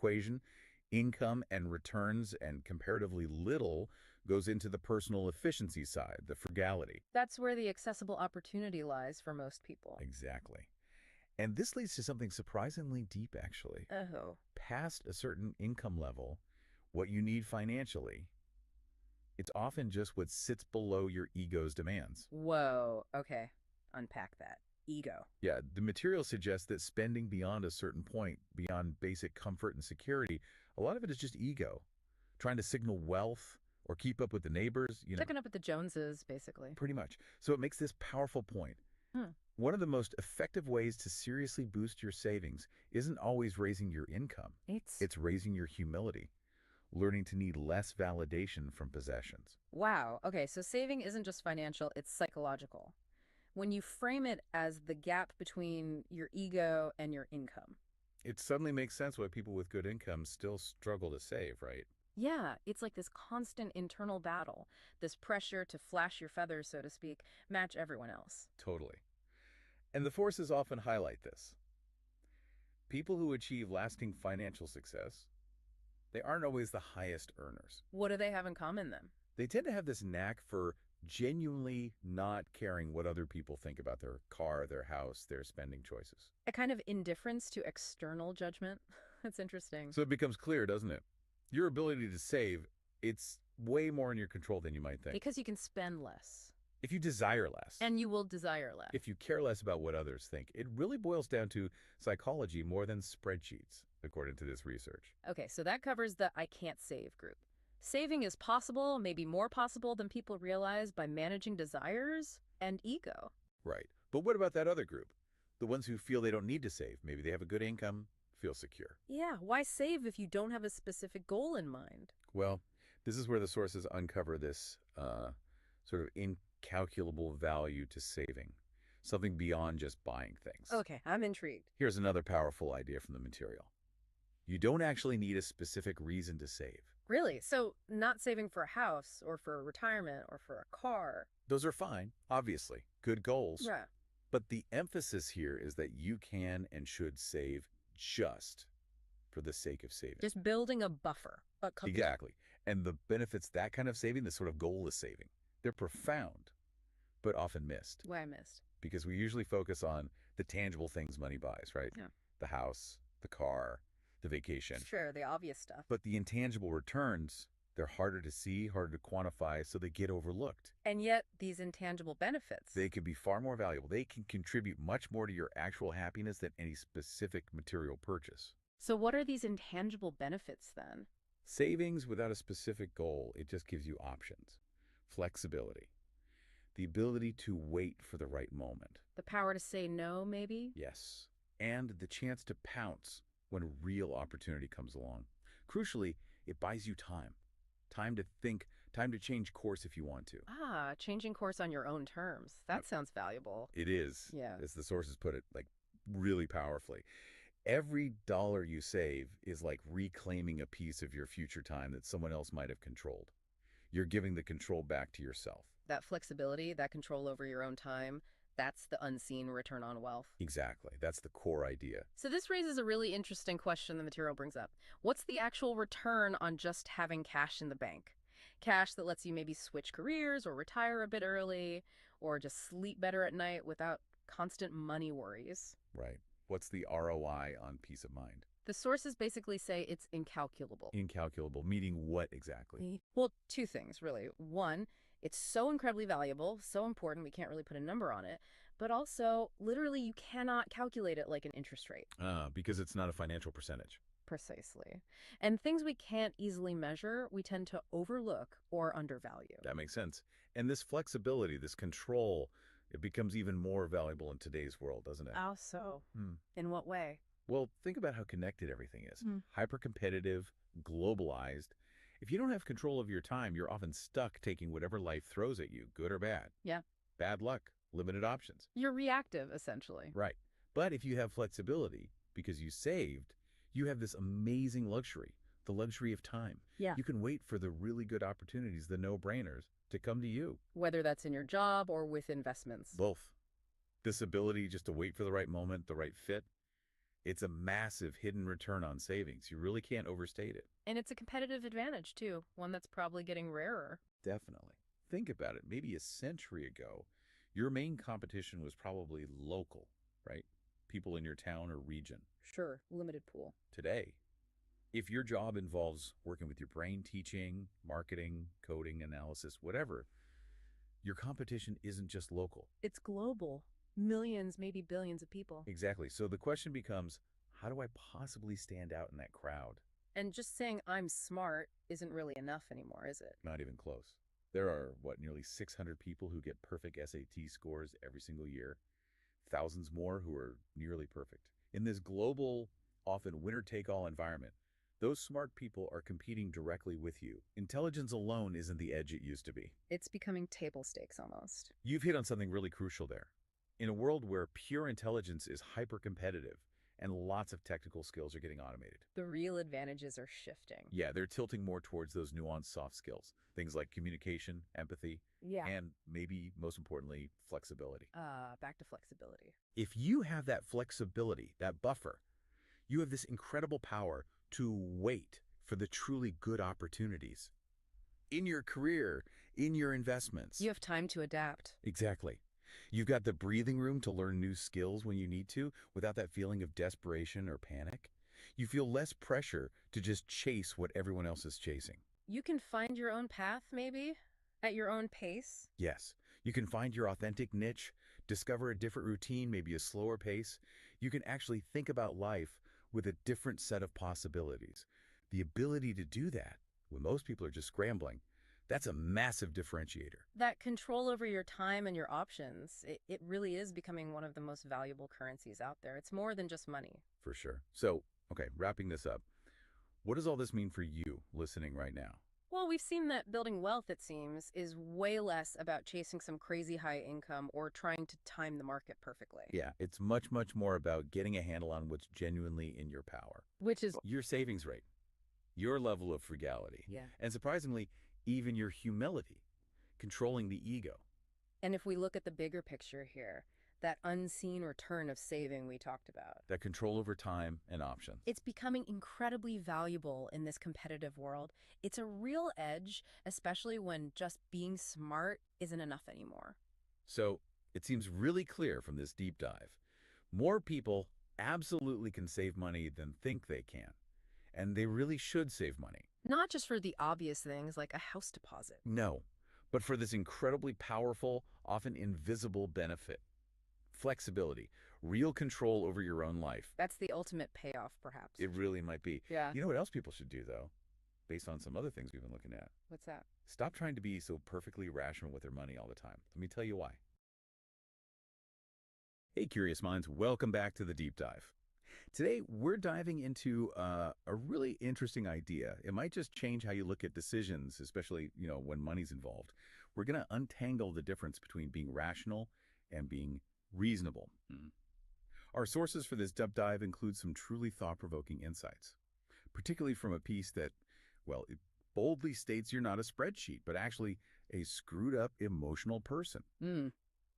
equation, income and returns and comparatively little goes into the personal efficiency side, the frugality. That's where the accessible opportunity lies for most people. Exactly. And this leads to something surprisingly deep, actually. Oh. Past a certain income level, what you need financially, it's often just what sits below your ego's demands. Whoa. Okay. Unpack that. Ego. Yeah, the material suggests that spending beyond a certain point, beyond basic comfort and security, a lot of it is just ego, trying to signal wealth or keep up with the neighbors, Checking up with the Joneses, basically. pretty much. So it makes this powerful point. Hmm. One of the most effective ways to seriously boost your savings isn't always raising your income. It's raising your humility, learning to need less validation from possessions. Wow. Okay, so saving isn't just financial, it's psychological. When you frame it as the gap between your ego and your income. It suddenly makes sense why people with good incomes still struggle to save, right? Yeah, it's like this constant internal battle, this pressure to flash your feathers, so to speak, match everyone else. Totally. And the forces often highlight this. People who achieve lasting financial success, they aren't always the highest earners. What do they have in common then? They tend to have this knack for genuinely not caring what other people think about their car, their house, their spending choices. A kind of indifference to external judgment. That's interesting. So it becomes clear, doesn't it? Your ability to save, it's way more in your control than you might think. Because you can spend less. If you desire less, And you will desire less. if you care less about what others think, it really boils down to psychology more than spreadsheets, according to this research. Okay, so that covers the I can't save group. Saving is possible, maybe more possible than people realize by managing desires and ego. Right. But what about that other group? The ones who feel they don't need to save. Maybe they have a good income, feel secure. Yeah, why save if you don't have a specific goal in mind? Well, this is where the sources uncover this sort of incalculable value to saving, something beyond just buying things. Okay, I'm intrigued. Here's another powerful idea from the material. You don't actually need a specific reason to save. Really? So not saving for a house or for retirement or for a car. Those are fine, obviously, good goals. Yeah. But the emphasis here is that you can and should save just for the sake of saving. Just building a buffer. Exactly. And the benefits that kind of saving, this sort of goalless saving, they're profound, but often missed. Why I missed. Because we usually focus on the tangible things money buys, right? Yeah. The house, the car, the vacation. Sure, the obvious stuff. But the intangible returns, they're harder to see, harder to quantify, so they get overlooked. And yet, these intangible benefits. They can be far more valuable. They can contribute much more to your actual happiness than any specific material purchase. So what are these intangible benefits then? Savings without a specific goal, it just gives you options. Flexibility. The ability to wait for the right moment. The power to say no, maybe? Yes. And the chance to pounce when a real opportunity comes along. Crucially, it buys you time. Time to think, time to change course if you want to. Ah, changing course on your own terms. That sounds valuable. It is, Yeah. as the sources put it, like really powerfully. Every dollar you save is like reclaiming a piece of your future time that someone else might have controlled. You're giving the control back to yourself. That flexibility, that control over your own time, that's the unseen return on wealth. Exactly. That's the core idea. So this raises a really interesting question the material brings up. What's the actual return on just having cash in the bank? Cash that lets you maybe switch careers or retire a bit early or just sleep better at night without constant money worries. Right. What's the ROI on peace of mind? The sources basically say it's incalculable. Incalculable, meaning what exactly? Well, two things, really. One, it's so incredibly valuable, so important, we can't really put a number on it. But also, literally, you cannot calculate it like an interest rate. Because it's not a financial percentage. Precisely. And things we can't easily measure, we tend to overlook or undervalue. That makes sense. And this flexibility, this control, it becomes even more valuable in today's world, doesn't it? How so? In what way? Well, think about how connected everything is. Hyper-competitive, globalized. If you don't have control of your time, you're often stuck taking whatever life throws at you, good or bad. Yeah. Bad luck, limited options. You're reactive, essentially. Right. But if you have flexibility, because you saved, you have this amazing luxury, the luxury of time. Yeah. You can wait for the really good opportunities, the no-brainers, to come to you. Whether that's in your job or with investments. Both. This ability just to wait for the right moment, the right fit, It's a massive hidden return on savings. You really can't overstate it. And it's a competitive advantage, too, one that's probably getting rarer. Definitely. Think about it. Maybe a century ago, your main competition was probably local, right? People in your town or region. Sure, limited pool. Today, if your job involves working with your brain, teaching, marketing, coding, analysis, whatever, your competition isn't just local. It's global. Millions, maybe billions of people. Exactly. So the question becomes, how do I possibly stand out in that crowd? And just saying I'm smart isn't really enough anymore, is it? Not even close. There are, nearly 600 people who get perfect SAT scores every single year. Thousands more who are nearly perfect. In this global, often winner-take-all environment, those smart people are competing directly with you. Intelligence alone isn't the edge it used to be. It's becoming table stakes almost. You've hit on something really crucial there. In a world where pure intelligence is hyper-competitive and lots of technical skills are getting automated. The real advantages are shifting. Yeah, they're tilting more towards those nuanced soft skills. Things like communication, empathy, Yeah. and maybe most importantly, flexibility. Back to flexibility. If you have that flexibility, that buffer, you have this incredible power to wait for the truly good opportunities. In your career, in your investments. You have time to adapt. Exactly. You've got the breathing room to learn new skills when you need to without that feeling of desperation or panic. You feel less pressure to just chase what everyone else is chasing. You can find your own path, maybe, at your own pace. Yes, you can find your authentic niche, discover a different routine, maybe a slower pace. You can actually think about life with a different set of possibilities. The ability to do that, when most people are just scrambling, that's a massive differentiator. That control over your time and your options, it really is becoming one of the most valuable currencies out there. It's more than just money. For sure. So, okay, wrapping this up, what does all this mean for you listening right now? Well, we've seen that building wealth, it seems, is way less about chasing some crazy high income or trying to time the market perfectly. Yeah, it's much, much more about getting a handle on what's genuinely in your power. Which is, Your savings rate, your level of frugality, yeah. and surprisingly, even your humility, controlling the ego. And if we look at the bigger picture here, that unseen return of saving we talked about, That control over time and options. it's becoming incredibly valuable in this competitive world. It's a real edge, especially when just being smart isn't enough anymore. So it seems really clear from this deep dive. More people absolutely can save money than think they can. And they really should save money. Not just for the obvious things like a house deposit. No, but for this incredibly powerful, often invisible benefit. Flexibility, real control over your own life. That's the ultimate payoff, perhaps. It really might be. Yeah. You know what else people should do, though? Based on some other things we've been looking at. What's that? Stop trying to be so perfectly rational with their money all the time. Let me tell you why. Hey, Curious Minds, welcome back to the Deep Dive. Today, we're diving into a really interesting idea. It might just change how you look at decisions, especially, when money's involved. We're going to untangle the difference between being rational and being reasonable. Our sources for this deep dive include some truly thought-provoking insights, particularly from a piece that, it boldly states you're not a spreadsheet, but actually a screwed-up emotional person.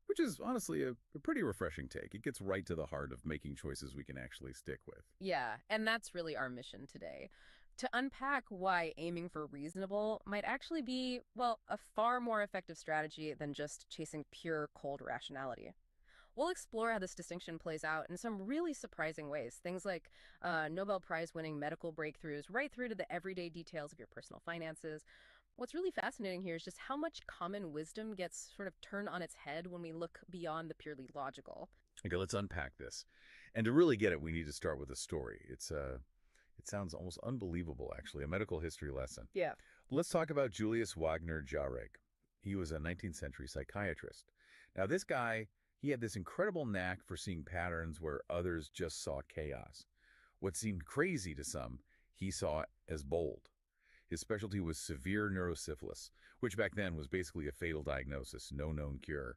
Which is honestly a pretty refreshing take. It gets right to the heart of making choices we can actually stick with. Yeah, and that's really our mission today. To unpack why aiming for reasonable might actually be, a far more effective strategy than just chasing pure cold rationality. We'll explore how this distinction plays out in some really surprising ways. Things like Nobel Prize-winning medical breakthroughs right through to the everyday details of your personal finances. What's really fascinating here is just how much common wisdom gets sort of turned on its head when we look beyond the purely logical. Okay, let's unpack this. And to really get it, we need to start with a story. It sounds almost unbelievable, actually, a medical history lesson. Yeah. Let's talk about Julius Wagner Jauregg. He was a 19th century psychiatrist. Now, this guy, he had this incredible knack for seeing patterns where others just saw chaos. What seemed crazy to some, he saw as bold. His specialty was severe neurosyphilis, which back then was basically a fatal diagnosis, no known cure.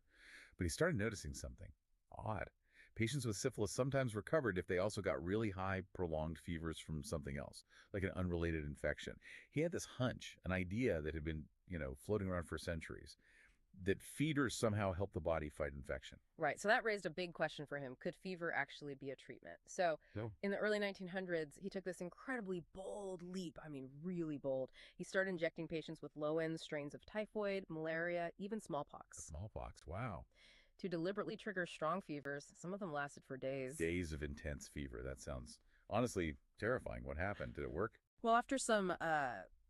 But he started noticing something odd. Patients with syphilis sometimes recovered if they also got really high, prolonged fevers from something else, like an unrelated infection. He had this hunch, an idea that had been, floating around for centuries. that fevers somehow help the body fight infection. Right. So that raised a big question for him. Could fever actually be a treatment? So No. in the early 1900s, he took this incredibly bold leap. I mean, really bold. He started injecting patients with low-end strains of typhoid, malaria, even smallpox. Smallpox, wow. To deliberately trigger strong fevers. Some of them lasted for days. Days of intense fever. That sounds honestly terrifying. What happened? Did it work? Well, after some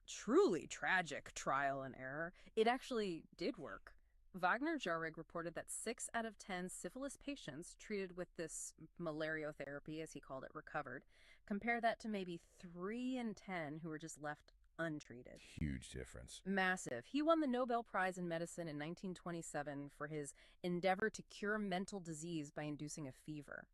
truly tragic trial and error, it actually did work. Wagner Jauregg reported that 6 out of 10 syphilis patients treated with this malariotherapy, as he called it, recovered. Compare that to maybe 3 in 10 who were just left untreated. Huge difference. Massive. He won the Nobel Prize in Medicine in 1927 for his endeavor to cure mental disease by inducing a fever.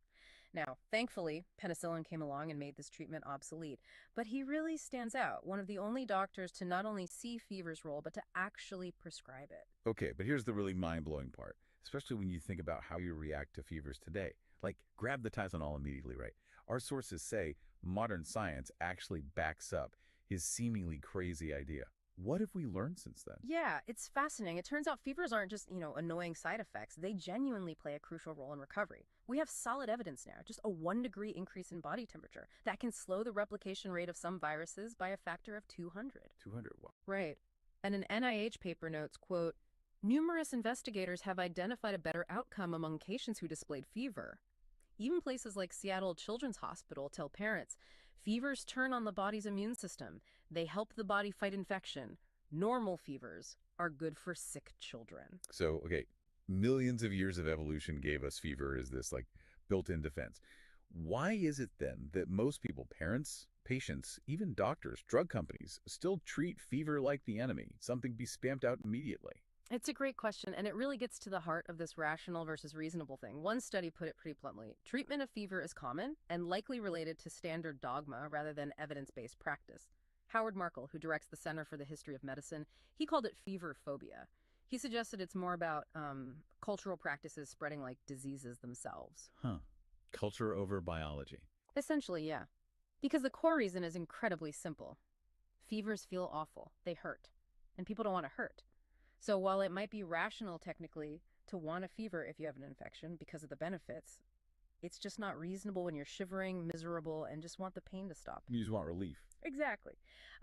Now, thankfully, penicillin came along and made this treatment obsolete, but he really stands out, one of the only doctors to not only see fever's role, but to actually prescribe it. Okay, but here's the really mind-blowing part, especially when you think about how you react to fevers today. Like, grab the Tylenol immediately, right? Our sources say modern science actually backs up his seemingly crazy idea. What have we learned since then? Yeah, it's fascinating. It turns out fevers aren't just, annoying side effects. They genuinely play a crucial role in recovery. We have solid evidence now, just a 1-degree increase in body temperature that can slow the replication rate of some viruses by a factor of 200. 200, wow. Right. And an NIH paper notes, quote, numerous investigators have identified a better outcome among patients who displayed fever. Even places like Seattle Children's Hospital tell parents, fevers turn on the body's immune system. They help the body fight infection. Normal fevers are good for sick children. So, okay, millions of years of evolution gave us fever as this, like, built-in defense. Why is it then that most people, parents, patients, even doctors, drug companies, still treat fever like the enemy, something to be stamped out immediately? It's a great question, and it really gets to the heart of this rational versus reasonable thing. One study put it pretty bluntly. Treatment of fever is common and likely related to standard dogma rather than evidence-based practice. Howard Markle, who directs the Center for the History of Medicine, he called it fever phobia. He suggested it's more about cultural practices spreading like diseases themselves. Huh. Culture over biology. Essentially, yeah. Because the core reason is incredibly simple. Fevers feel awful. They hurt. And people don't want to hurt. So while it might be rational technically to want a fever if you have an infection because of the benefits, it's just not reasonable when you're shivering, miserable, and just want the pain to stop. You just want relief. Exactly.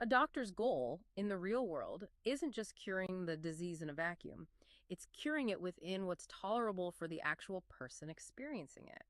A doctor's goal in the real world isn't just curing the disease in a vacuum. It's curing it within what's tolerable for the actual person experiencing it.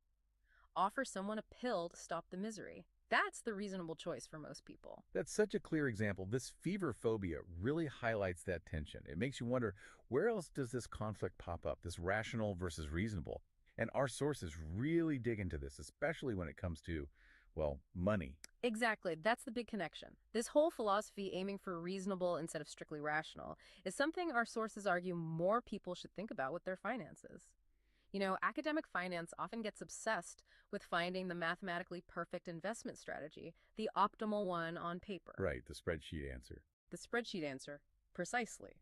Offer someone a pill to stop the misery. That's the reasonable choice for most people. That's such a clear example. This fever phobia really highlights that tension. It makes you wonder, where else does this conflict pop up, this rational versus reasonable? And our sources really dig into this, especially when it comes to, well, money. Exactly. That's the big connection. This whole philosophy aiming for reasonable instead of strictly rational is something our sources argue more people should think about with their finances. Academic finance often gets obsessed with finding the mathematically perfect investment strategy, the optimal one on paper. Right, the spreadsheet answer. The spreadsheet answer, precisely.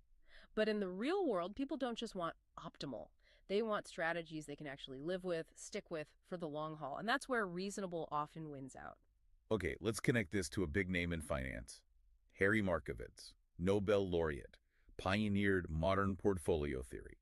But in the real world, people don't just want optimal. They want strategies they can actually live with, stick with for the long haul. And that's where reasonable often wins out. Okay, let's connect this to a big name in finance. Harry Markowitz, Nobel laureate, pioneered modern portfolio theory.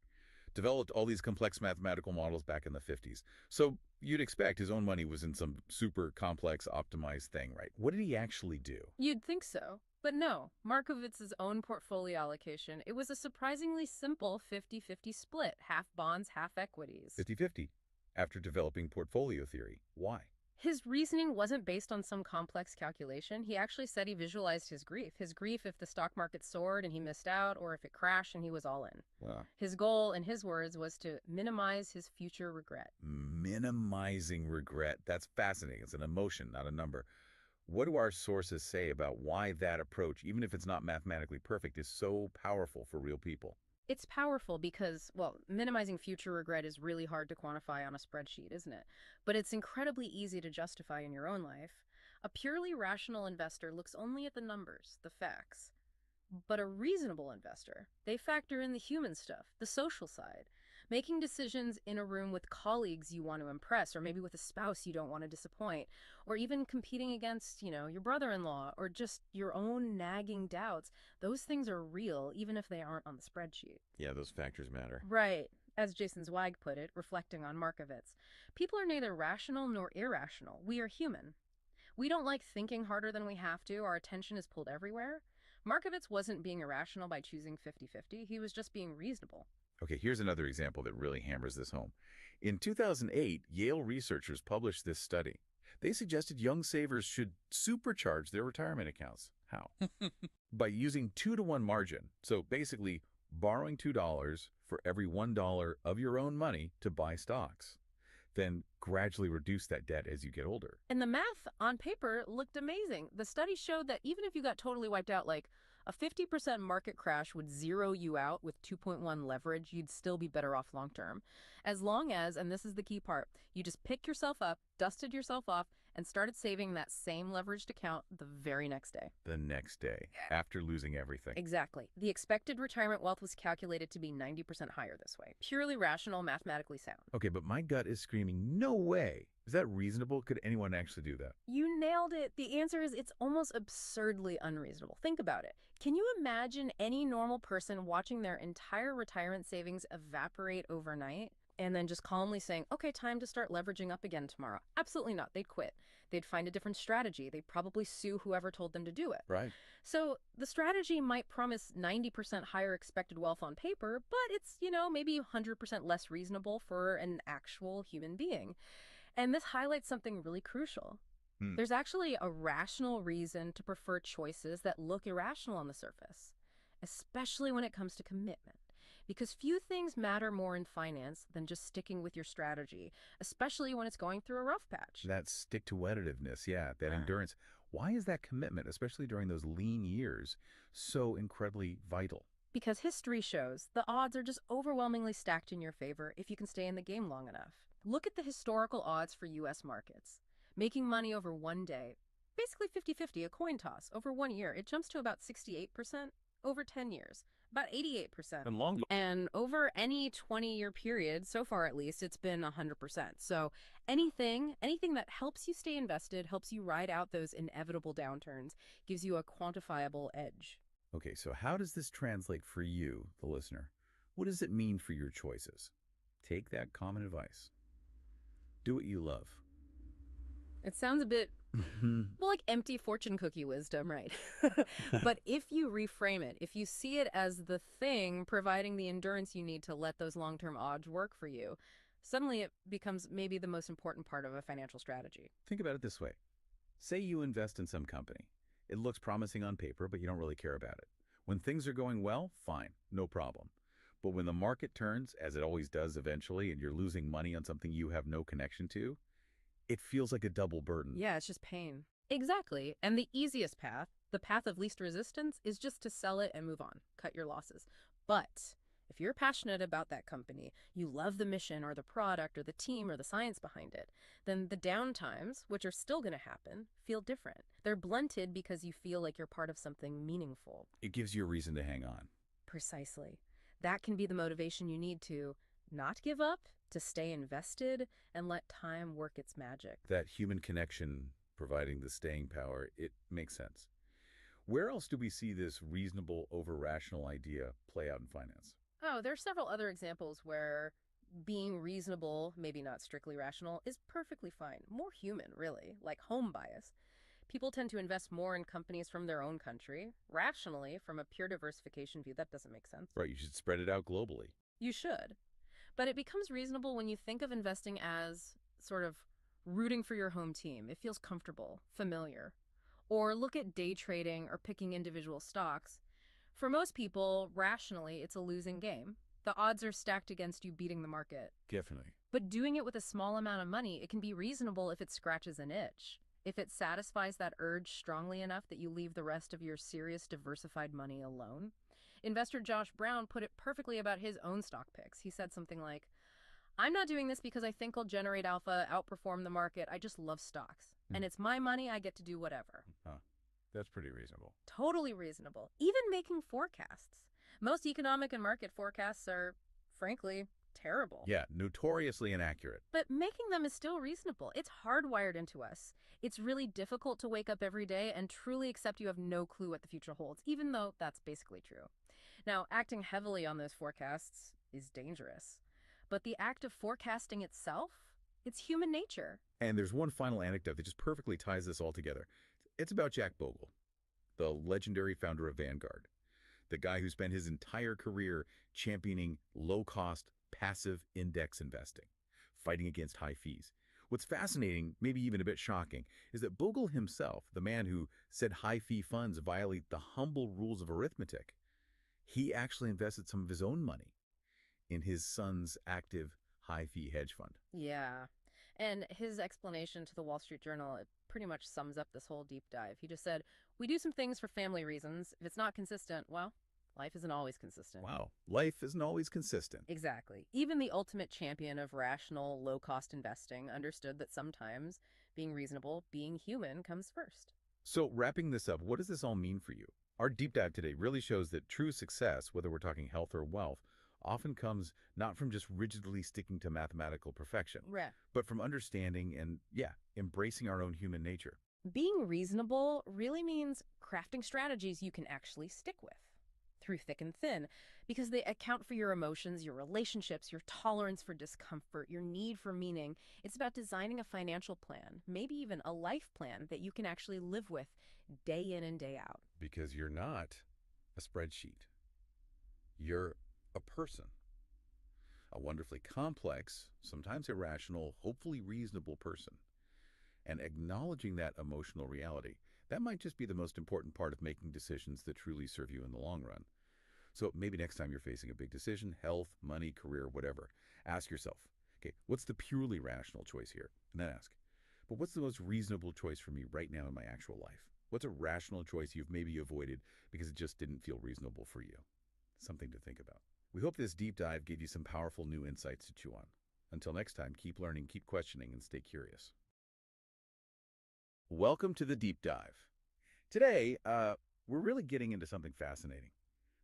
Developed all these complex mathematical models back in the 50s. So you'd expect his own money was in some super complex optimized thing, right? What did he actually do? You'd think so. But no, Markowitz's own portfolio allocation, it was a surprisingly simple 50-50 split, half bonds, half equities. 50-50. After developing portfolio theory. Why? His reasoning wasn't based on some complex calculation. He actually said he visualized his grief. His grief if the stock market soared and he missed out, or if it crashed and he was all in. Wow. His goal, in his words, was to minimize his future regret. Minimizing regret. That's fascinating. It's an emotion, not a number. What do our sources say about why that approach, even if it's not mathematically perfect, is so powerful for real people? It's powerful because, well, minimizing future regret is really hard to quantify on a spreadsheet, isn't it? But it's incredibly easy to justify in your own life. A purely rational investor looks only at the numbers, the facts. But a reasonable investor, they factor in the human stuff, the social side. Making decisions in a room with colleagues you want to impress, or maybe with a spouse you don't want to disappoint, or even competing against, your brother-in-law, or just your own nagging doubts. Those things are real, even if they aren't on the spreadsheet. Yeah, those factors matter. Right. As Jason Zweig put it, reflecting on Markovits, people are neither rational nor irrational. We are human. We don't like thinking harder than we have to. Our attention is pulled everywhere. Markovits wasn't being irrational by choosing 50-50. He was just being reasonable. Okay, here's another example that really hammers this home. In 2008, Yale researchers published this study. They suggested young savers should supercharge their retirement accounts. How? By using 2-to-1 margin. So basically, borrowing $2 for every $1 of your own money to buy stocks. Then gradually reduce that debt as you get older. And the math on paper looked amazing. The study showed that even if you got totally wiped out, like a 50% market crash would zero you out with 2.1 leverage, you'd still be better off long term. As long as, and this is the key part, you just picked yourself up, dusted yourself off, and started saving that same leveraged account the very next day. The next day, after losing everything. Exactly. The expected retirement wealth was calculated to be 90% higher this way. Purely rational, mathematically sound. Okay, but my gut is screaming, no way. Is that reasonable? Could anyone actually do that? You nailed it. The answer is it's almost absurdly unreasonable. Think about it. Can you imagine any normal person watching their entire retirement savings evaporate overnight and then just calmly saying, okay, time to start leveraging up again tomorrow? Absolutely not. They'd quit. They'd find a different strategy. They'd probably sue whoever told them to do it. Right. So the strategy might promise 90% higher expected wealth on paper, but it's, maybe 100% less reasonable for an actual human being. And this highlights something really crucial. There's actually a rational reason to prefer choices that look irrational on the surface, especially when it comes to commitment. Because few things matter more in finance than just sticking with your strategy, especially when it's going through a rough patch. That stick-to-wetitiveness, yeah, that endurance. Why is that commitment, especially during those lean years, so incredibly vital? Because history shows the odds are just overwhelmingly stacked in your favor if you can stay in the game long enough. Look at the historical odds for U.S. markets. Making money over one day, basically 50-50, a coin toss, over 1 year, it jumps to about 68% over 10 years, about 88%. And long. And over any 20-year period, so far at least, it's been 100%. So anything that helps you stay invested, helps you ride out those inevitable downturns, gives you a quantifiable edge. Okay, so how does this translate for you, the listener? What does it mean for your choices? Take that common advice. Do what you love. It sounds a bit, well, like empty fortune cookie wisdom, right? But if you reframe it, if you see it as the thing providing the endurance you need to let those long-term odds work for you, suddenly it becomes maybe the most important part of a financial strategy. Think about it this way. Say you invest in some company. It looks promising on paper, but you don't really care about it. When things are going well, fine, no problem. But when the market turns, as it always does eventually, and you're losing money on something you have no connection to, it feels like a double burden. Yeah, it's just pain. Exactly. And the easiest path, the path of least resistance, is just to sell it and move on, cut your losses. But if you're passionate about that company, you love the mission or the product or the team or the science behind it, then the downtimes, which are still going to happen, feel different. They're blunted because you feel like you're part of something meaningful. It gives you a reason to hang on. Precisely. That can be the motivation you need to not give up, to stay invested, and let time work its magic. That human connection providing the staying power, it makes sense. Where else do we see this reasonable over rational idea play out in finance? Oh, there are several other examples where being reasonable, maybe not strictly rational, is perfectly fine. More human, really, like home bias. People tend to invest more in companies from their own country. Rationally, from a pure diversification view, that doesn't make sense. Right, you should spread it out globally. You should. But it becomes reasonable when you think of investing as sort of rooting for your home team. It feels comfortable, familiar. Or look at day trading or picking individual stocks. For most people, rationally, it's a losing game. The odds are stacked against you beating the market. Definitely. But doing it with a small amount of money, it can be reasonable if it scratches an itch. If it satisfies that urge strongly enough that you leave the rest of your serious diversified money alone. Investor Josh Brown put it perfectly about his own stock picks. He said something like, I'm not doing this because I think I'll generate alpha, outperform the market. I just love stocks. And it's my money. I get to do whatever. That's pretty reasonable. Totally reasonable. Even making forecasts. Most economic and market forecasts are, frankly, terrible. Yeah, notoriously inaccurate. But making them is still reasonable. It's hardwired into us. It's really difficult to wake up every day and truly accept you have no clue what the future holds, even though that's basically true. Now, acting heavily on those forecasts is dangerous. But the act of forecasting itself, it's human nature. And there's one final anecdote that just perfectly ties this all together. It's about Jack Bogle, the legendary founder of Vanguard, the guy who spent his entire career championing low-cost, passive index investing, fighting against high fees. What's fascinating, maybe even a bit shocking, is that Bogle himself, the man who said high-fee funds violate the humble rules of arithmetic, he actually invested some of his own money in his son's active high-fee hedge fund. Yeah. And his explanation to the Wall Street Journal, it pretty much sums up this whole deep dive. He just said, we do some things for family reasons. If it's not consistent, well, life isn't always consistent. Wow, life isn't always consistent. Exactly. Even the ultimate champion of rational, low-cost investing understood that sometimes being reasonable, being human, comes first. So wrapping this up, what does this all mean for you? Our deep dive today really shows that true success, whether we're talking health or wealth, often comes not from just rigidly sticking to mathematical perfection, Right. but from understanding and, yeah, embracing our own human nature. Being reasonable really means crafting strategies you can actually stick with through thick and thin, because they account for your emotions, your relationships, your tolerance for discomfort, your need for meaning. It's about designing a financial plan, maybe even a life plan that you can actually live with day in and day out. Because you're not a spreadsheet. You're a person. A wonderfully complex, sometimes irrational, hopefully reasonable person. And acknowledging that emotional reality, that might just be the most important part of making decisions that truly serve you in the long run. So maybe next time you're facing a big decision, health, money, career, whatever, ask yourself, okay, what's the purely rational choice here? And then ask, but what's the most reasonable choice for me right now in my actual life? What's a rational choice you've maybe avoided because it just didn't feel reasonable for you? Something to think about. We hope this deep dive gave you some powerful new insights to chew on. Until next time, keep learning, keep questioning, and stay curious. Welcome to the deep dive. Today, we're really getting into something fascinating.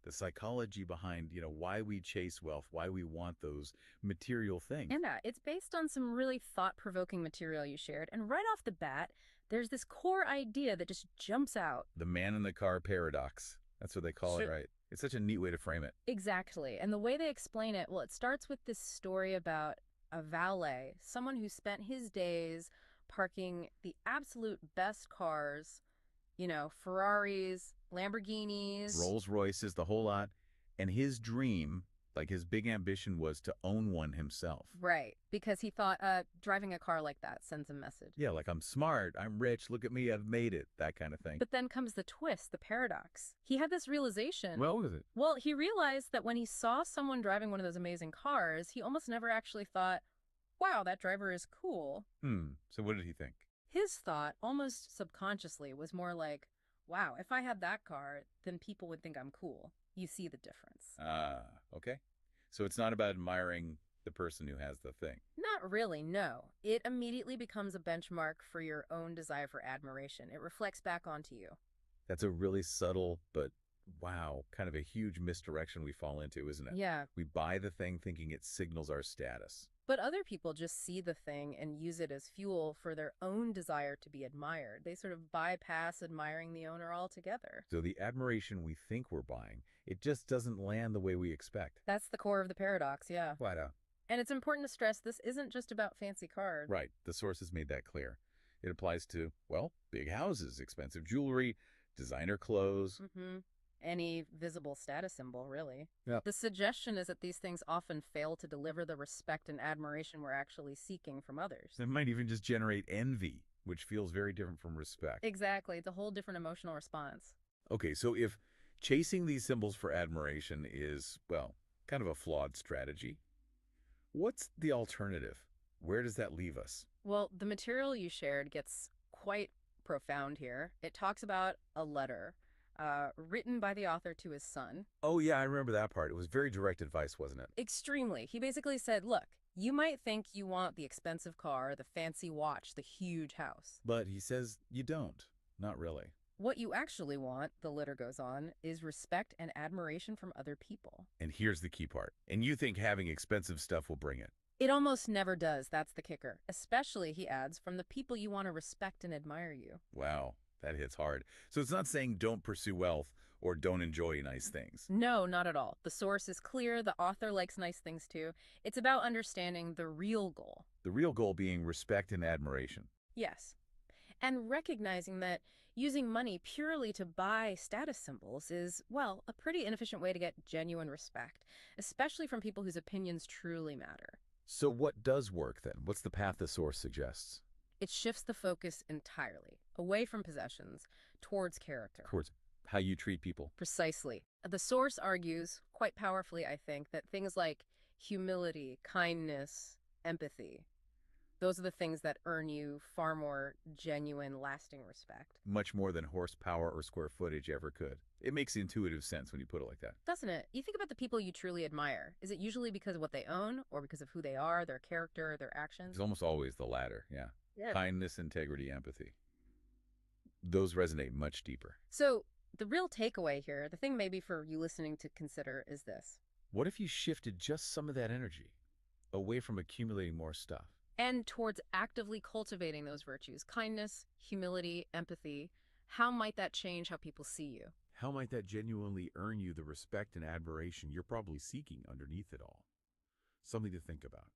The psychology behind, why we chase wealth, why we want those material things. And it's based on some really thought-provoking material you shared. And right off the bat, there's this core idea that just jumps out. The man in the car paradox. That's what they call it, right? It's such a neat way to frame it. Exactly. And the way they explain it, well, it starts with this story about a valet, someone who spent his days parking the absolute best cars, Ferraris, Lamborghinis. Rolls Royces, the whole lot. And his dream, like his big ambition, was to own one himself. Right. Because he thought driving a car like that sends a message. Yeah, like I'm smart, I'm rich, look at me, I've made it, that kind of thing. But then comes the twist, the paradox. He had this realization. What was it? Well, he realized that when he saw someone driving one of those amazing cars, he almost never actually thought, wow, that driver is cool. So what did he think? His thought, almost subconsciously, was more like, wow, if I had that car, then people would think I'm cool. You see the difference. Okay. So it's not about admiring the person who has the thing. Not really, no. It immediately becomes a benchmark for your own desire for admiration. It reflects back onto you. That's a really subtle, but wow, kind of a huge misdirection we fall into, isn't it? Yeah. We buy the thing thinking it signals our status. But other people just see the thing and use it as fuel for their own desire to be admired. They sort of bypass admiring the owner altogether. So the admiration we think we're buying, it just doesn't land the way we expect. That's the core of the paradox, yeah. Flat out. And it's important to stress this isn't just about fancy cars. Right. The source has made that clear. It applies to, well, big houses, expensive jewelry, designer clothes. Any visible status symbol, really. Yeah. The suggestion is that these things often fail to deliver the respect and admiration we're actually seeking from others. It might even just generate envy, which feels very different from respect. Exactly. It's a whole different emotional response. Okay, so if chasing these symbols for admiration is, well, kind of a flawed strategy, what's the alternative? Where does that leave us? Well, the material you shared gets quite profound here. It talks about a letter written by the author to his son. Oh, yeah, I remember that part. It was very direct advice, wasn't it? Extremely. He basically said, look, you might think you want the expensive car, the fancy watch, the huge house. But he says you don't. Not really. What you actually want, the letter goes on, is respect and admiration from other people. And here's the key part. And you think having expensive stuff will bring it. It almost never does, that's the kicker. Especially, he adds, from the people you want to respect and admire you. Wow, that hits hard. So it's not saying don't pursue wealth or don't enjoy nice things. No, not at all. The source is clear, the author likes nice things too. It's about understanding the real goal. The real goal being respect and admiration. Yes. And recognizing that using money purely to buy status symbols is, well, a pretty inefficient way to get genuine respect, especially from people whose opinions truly matter. So what does work then? What's the path the source suggests? It shifts the focus entirely, away from possessions, towards character. Towards how you treat people. Precisely. The source argues, quite powerfully, I think, that things like humility, kindness, empathy, those are the things that earn you far more genuine, lasting respect. Much more than horsepower or square footage ever could. It makes intuitive sense when you put it like that. Doesn't it? You think about the people you truly admire. Is it usually because of what they own or because of who they are, their character, their actions? It's almost always the latter, yeah. Yeah. Kindness, integrity, empathy. Those resonate much deeper. So the real takeaway here, the thing maybe for you listening to consider is this. What if you shifted just some of that energy away from accumulating more stuff? And towards actively cultivating those virtues, kindness, humility, empathy. How might that change how people see you? How might that genuinely earn you the respect and admiration you're probably seeking underneath it all? Something to think about.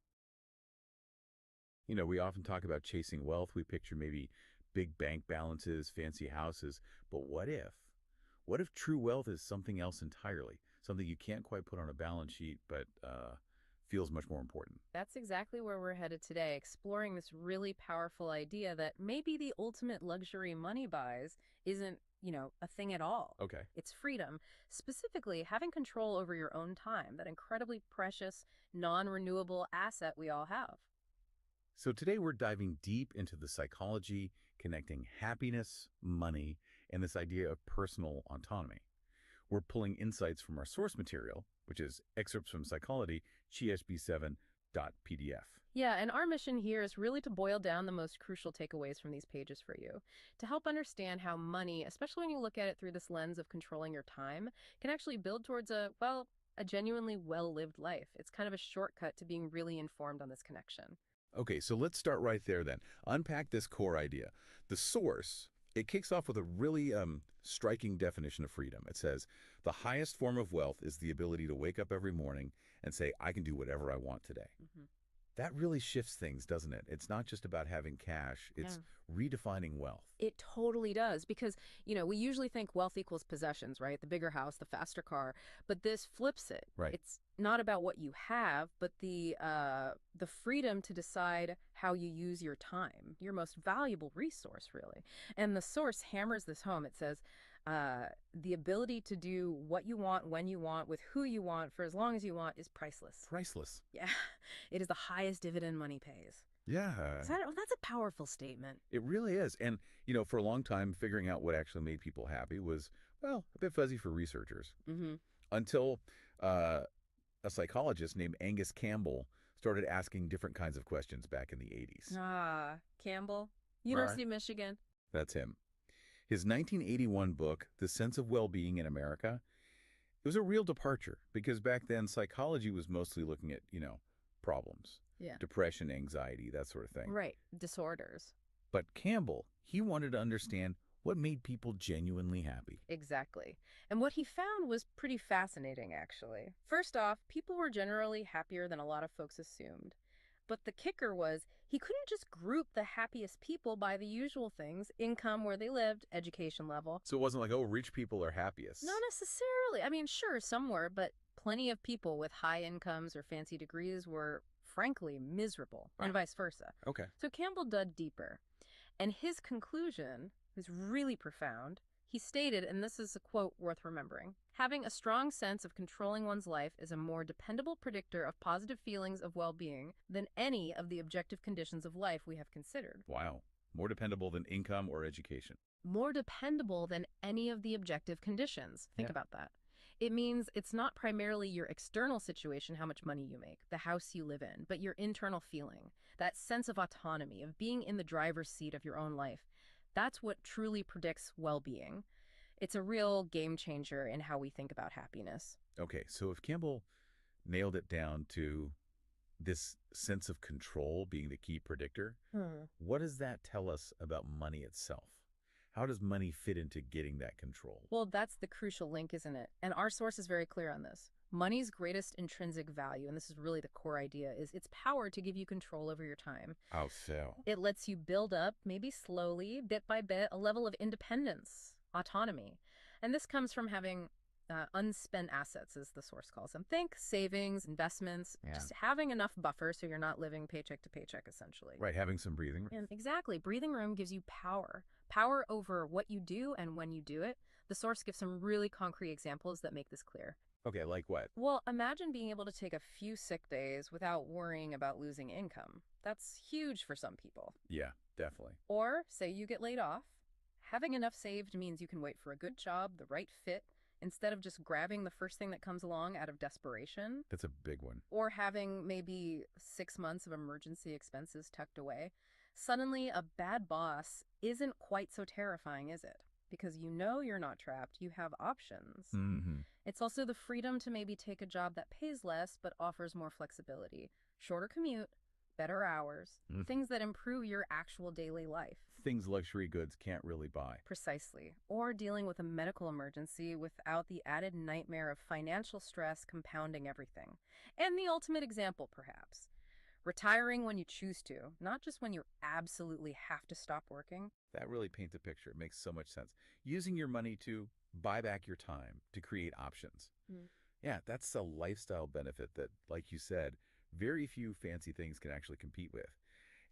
You know, we often talk about chasing wealth. We picture maybe big bank balances, fancy houses. But what if? What if true wealth is something else entirely? Something you can't quite put on a balance sheet, but feels much more important. That's exactly where we're headed today, exploring this really powerful idea that maybe the ultimate luxury money buys isn't, a thing at all. Okay. It's freedom, specifically having control over your own time, that incredibly precious, non-renewable asset we all have. So today we're diving deep into the psychology connecting happiness, money, and this idea of personal autonomy. We're pulling insights from our source material, which is excerpts from Psychology, chb7.pdf. Yeah, and our mission here is really to boil down the most crucial takeaways from these pages for you, to help understand how money, especially when you look at it through this lens of controlling your time, can actually build towards a genuinely well-lived life. It's kind of a shortcut to being really informed on this connection. Okay, so let's start right there then. Unpack this core idea. The source, it kicks off with a really striking definition of freedom. It says, the highest form of wealth is the ability to wake up every morning and say, I can do whatever I want today. Mm-hmm. That really shifts things, doesn't it? It's not just about having cash. It's redefining wealth. It totally does, because, we usually think wealth equals possessions, right? The bigger house, the faster car, but this flips it. Right. It's not about what you have, but the freedom to decide how you use your time, your most valuable resource, really. And the source hammers this home. It says, the ability to do what you want, when you want, with who you want, for as long as you want is priceless. Priceless. Yeah, it is the highest dividend money pays. Yeah. That's a powerful statement. It really is. And, for a long time, figuring out what actually made people happy was, well, a bit fuzzy for researchers. Mm-hmm. Until a psychologist named Angus Campbell started asking different kinds of questions back in the 80s. Ah, Campbell, University of Michigan. That's him. His 1981 book, The Sense of Well-Being in America, it was a real departure because back then psychology was mostly looking at, problems. Yeah. Depression, anxiety, that sort of thing. Right. Disorders. But Campbell, he wanted to understand what made people genuinely happy. Exactly. And what he found was pretty fascinating, actually. First off, people were generally happier than a lot of folks assumed. But the kicker was he couldn't just group the happiest people by the usual things: income, where they lived, education level. So it wasn't like, oh, rich people are happiest. Not necessarily. I mean, sure, some were, but plenty of people with high incomes or fancy degrees were, frankly, miserable, and vice versa. Okay. So Campbell dug deeper. And his conclusion was really profound. He stated, and this is a quote worth remembering, having a strong sense of controlling one's life is a more dependable predictor of positive feelings of well-being than any of the objective conditions of life we have considered. Wow. More dependable than income or education. More dependable than any of the objective conditions. Think about that. It means it's not primarily your external situation, how much money you make, the house you live in, but your internal feeling, that sense of autonomy, of being in the driver's seat of your own life. That's what truly predicts well-being. It's a real game changer in how we think about happiness. Okay, so if Campbell nailed it down to this sense of control being the key predictor, what does that tell us about money itself? How does money fit into getting that control? Well, that's the crucial link, isn't it? And our source is very clear on this. Money's greatest intrinsic value, and this is really the core idea, is its power to give you control over your time. How so? It lets you build up, maybe slowly, bit by bit, a level of independence, autonomy. And this comes from having unspent assets, as the source calls them. Think savings, investments, just having enough buffer so you're not living paycheck to paycheck, essentially. Right, having some breathing room. And exactly. Breathing room gives you power. Power over what you do and when you do it. The source gives some really concrete examples that make this clear. Okay, like what? Well, imagine being able to take a few sick days without worrying about losing income. That's huge for some people. Yeah, definitely. Or, say you get laid off. Having enough saved means you can wait for a good job, the right fit, instead of just grabbing the first thing that comes along out of desperation. That's a big one. Or having maybe 6 months of emergency expenses tucked away. Suddenly, a bad boss isn't quite so terrifying, is it? Because you know you're not trapped, you have options. It's also the freedom to maybe take a job that pays less but offers more flexibility. Shorter commute, better hours, things that improve your actual daily life. Things luxury goods can't really buy. Precisely. Or dealing with a medical emergency without the added nightmare of financial stress compounding everything. And the ultimate example, perhaps. Retiring when you choose to, not just when you absolutely have to stop working. That really paints a picture. It makes so much sense. Using your money to buy back your time, to create options. Yeah, that's a lifestyle benefit that, like you said, very few fancy things can actually compete with.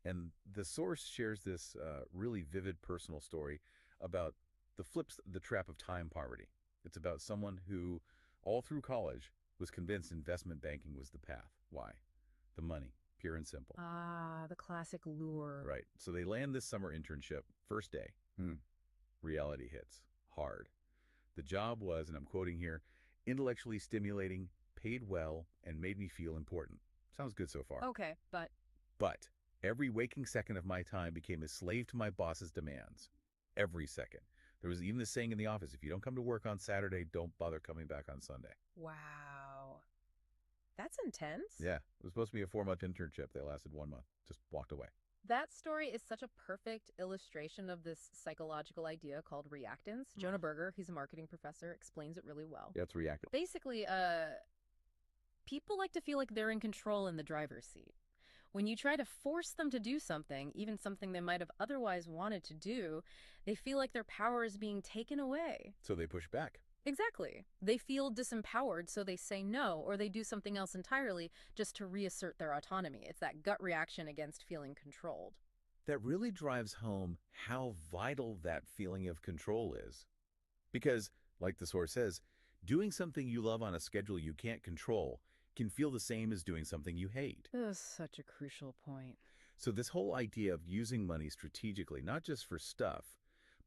And the source shares this really vivid personal story about the trap of time poverty. It's about someone who, all through college, was convinced investment banking was the path. Why? The money, pure and simple. Ah, the classic lure. Right. So they land this summer internship, first day. Reality hits hard. The job was, and I'm quoting here, intellectually stimulating, paid well, and made me feel important. Sounds good so far. Okay, but But every waking second of my time became a slave to my boss's demands. Every second. There was even the saying in the office, if you don't come to work on Saturday, don't bother coming back on Sunday. wow. That's intense. Yeah, it was supposed to be a 4-month internship. They lasted 1 month. Just walked away. That story is such a perfect illustration of this psychological idea called reactance. Jonah Berger, he's a marketing professor, explains it really well. Yeah, it's reactive. Basically, people like to feel like they're in control in the driver's seat. When you try to force them to do something, even something they might have otherwise wanted to do, they feel like their power is being taken away. So they push back. Exactly. They feel disempowered, so they say no, or they do something else entirely just to reassert their autonomy. It's that gut reaction against feeling controlled. That really drives home how vital that feeling of control is. Because, like the source says, doing something you love on a schedule you can't control can feel the same as doing something you hate. That's such a crucial point. So this whole idea of using money strategically, not just for stuff,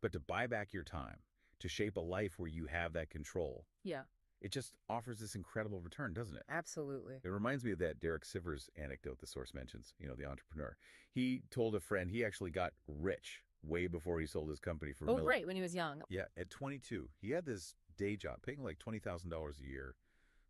but to buy back your time, to shape a life where you have that control, Yeah, it just offers this incredible return, doesn't it? absolutely. It reminds me of that Derek Sivers anecdote the source mentions, the entrepreneur. He told a friend he actually got rich way before he sold his company for Oh, right, when he was young. Yeah, at 22. He had this day job paying like $20,000 a year,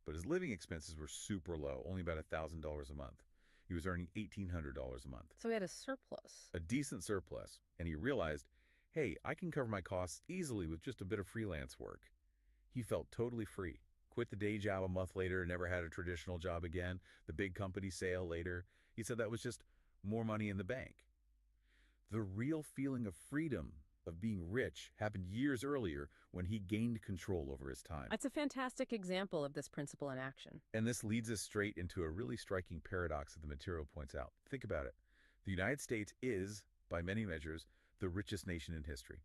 but his living expenses were super low, only about $1,000 a month. He was earning $1,800 a month, So he had a surplus. a decent surplus, and he realized, hey, I can cover my costs easily with just a bit of freelance work. He felt totally free. Quit the day job a month later, never had a traditional job again, the big company sale later. He said that was just more money in the bank. The real feeling of freedom, of being rich, happened years earlier when he gained control over his time. That's a fantastic example of this principle in action. And this leads us straight into a really striking paradox that the material points out. Think about it. The United States is, by many measures, the richest nation in history.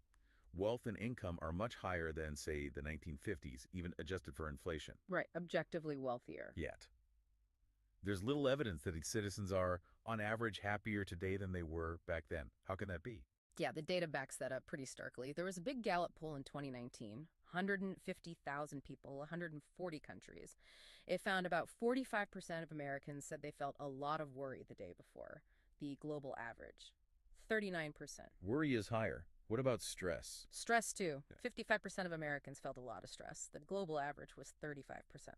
Wealth and income are much higher than, say, the 1950s, even adjusted for inflation. Right, objectively wealthier. Yet. There's little evidence that its citizens are, on average, happier today than they were back then. How can that be? Yeah, the data backs that up pretty starkly. There was a big Gallup poll in 2019, 150,000 people, 140 countries. It found about 45% of Americans said they felt a lot of worry the day before, the global average. 39%. Worry is higher. What about stress? Stress, too. Yeah. 55% of Americans felt a lot of stress. The global average was 35%.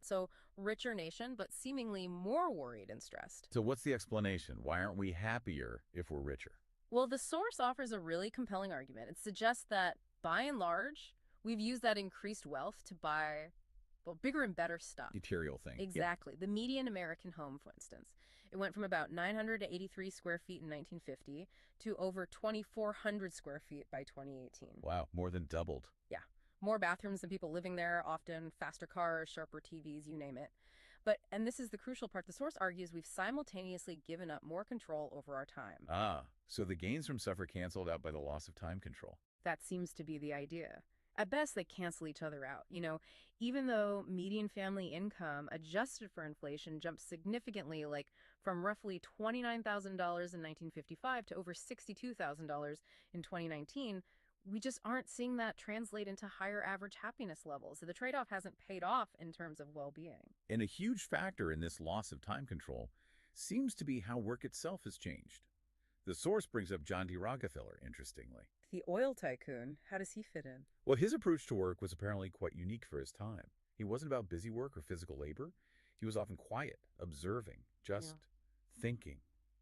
So, richer nation, but seemingly more worried and stressed. So what's the explanation? Why aren't we happier if we're richer? Well, the source offers a really compelling argument. It suggests that, by and large, we've used that increased wealth to buy, well, bigger and better stuff. Material thing. Yeah. Exactly. The median American home, for instance, it went from about 983 square feet in 1950 to over 2,400 square feet by 2018. Wow, more than doubled. Yeah. More bathrooms than people living there, often faster cars, sharper TVs, you name it. But, and this is the crucial part, the source argues we've simultaneously given up more control over our time. Ah, so the gains from stuff are canceled out by the loss of time control. That seems to be the idea. At best, they cancel each other out. Even though median family income adjusted for inflation jumped significantly, like from roughly $29,000 in 1955 to over $62,000 in 2019, we just aren't seeing that translate into higher average happiness levels. So the trade-off hasn't paid off in terms of well-being. And a huge factor in this loss of time control seems to be how work itself has changed. The source brings up John D. Rockefeller, interestingly. The oil tycoon, how does he fit in? Well, his approach to work was apparently quite unique for his time. He wasn't about busy work or physical labor. He was often quiet, observing, just thinking,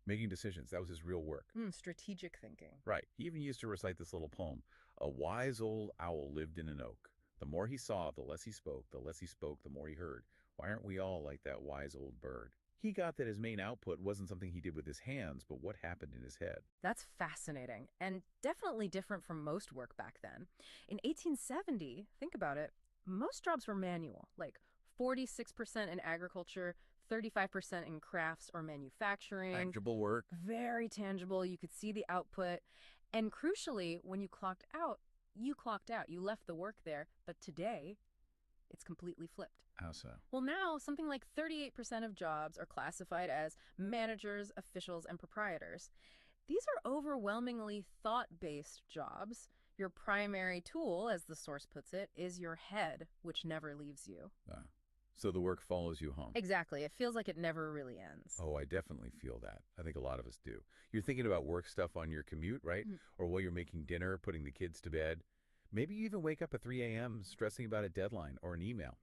making decisions. That was his real work. Strategic thinking. Right. He even used to recite this little poem. A wise old owl lived in an oak. The more he saw, the less he spoke. The less he spoke, the more he heard. Why aren't we all like that wise old bird? He got that his main output wasn't something he did with his hands, but what happened in his head. That's fascinating, and definitely different from most work back then. In 1870, think about it, most jobs were manual, like 46% in agriculture, 35% in crafts or manufacturing. Tangible work. Very tangible. You could see the output. And crucially, when you clocked out, you clocked out. You left the work there. But today, it's completely flipped. How so? Well, now something like 38% of jobs are classified as managers, officials, and proprietors. These are overwhelmingly thought-based jobs. Your primary tool, as the source puts it, is your head, which never leaves you. So the work follows you home. Exactly. It feels like it never really ends. Oh, I definitely feel that. I think a lot of us do. You're thinking about work stuff on your commute, right? Or while you're making dinner, putting the kids to bed. Maybe you even wake up at 3 a.m. stressing about a deadline or an email.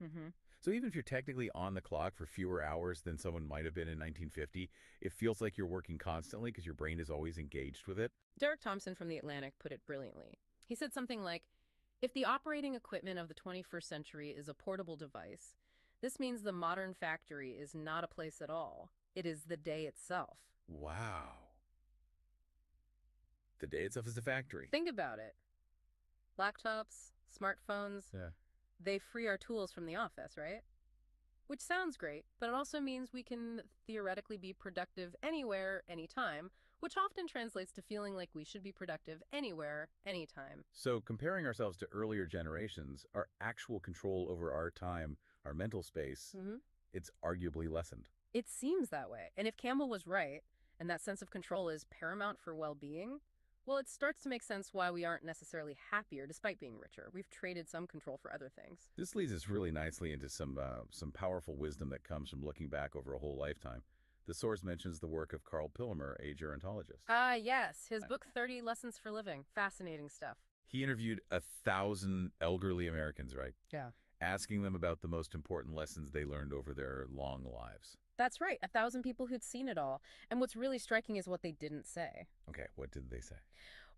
So even if you're technically on the clock for fewer hours than someone might have been in 1950, it feels like you're working constantly because your brain is always engaged with it. Derek Thompson from The Atlantic put it brilliantly. He said something like, if the operating equipment of the 21st century is a portable device, this means the modern factory is not a place at all. It is the day itself. Wow. The day itself is the factory. Think about it. Laptops, smartphones, they free our tools from the office, right? Which sounds great, but it also means we can theoretically be productive anywhere, anytime, which often translates to feeling like we should be productive anywhere, anytime. So comparing ourselves to earlier generations, our actual control over our time, our mental space, it's arguably lessened. It seems that way. And if Campbell was right, and that sense of control is paramount for well-being, well, it starts to make sense why we aren't necessarily happier despite being richer. We've traded some control for other things. This leads us really nicely into some powerful wisdom that comes from looking back over a whole lifetime. The source mentions the work of Carl Pilmer, a gerontologist. Yes. His book, 30 Lessons for Living. Fascinating stuff. He interviewed 1,000 elderly Americans, right? Yeah. Asking them about the most important lessons they learned over their long lives. That's right. 1,000 people who'd seen it all. And what's really striking is what they didn't say. Okay, what did they say?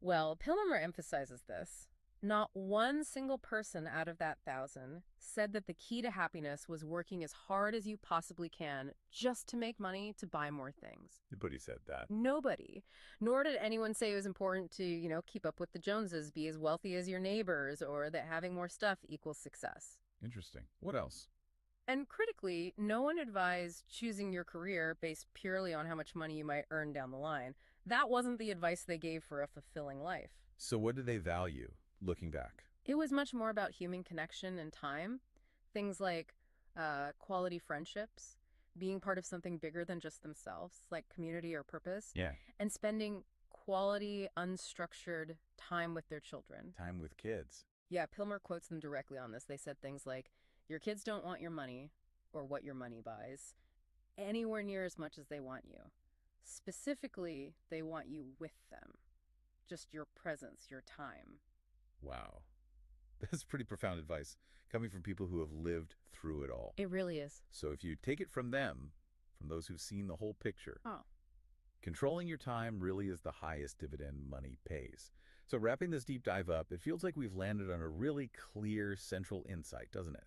Well, Pilmer emphasizes this. Not one single person out of that 1,000 said that the key to happiness was working as hard as you possibly can just to make money to buy more things. Nobody said that. Nobody. Nor did anyone say it was important to, keep up with the Joneses, be as wealthy as your neighbors, or that having more stuff equals success. Interesting. What else? And critically, no one advised choosing your career based purely on how much money you might earn down the line. That wasn't the advice they gave for a fulfilling life. So what did they value, looking back? It was much more about human connection and time. Things like quality friendships, being part of something bigger than just themselves, like community or purpose. Yeah. And spending quality, unstructured time with their children. Time with kids. Yeah, Pilmer quotes them directly on this. They said things like, your kids don't want your money or what your money buys anywhere near as much as they want you. Specifically, they want you with them. just your presence, your time. Wow. That's pretty profound advice coming from people who have lived through it all. It really is. So if you take it from them, from those who've seen the whole picture, Oh, controlling your time really is the highest dividend money pays. So wrapping this deep dive up, it feels like we've landed on a really clear central insight, doesn't it?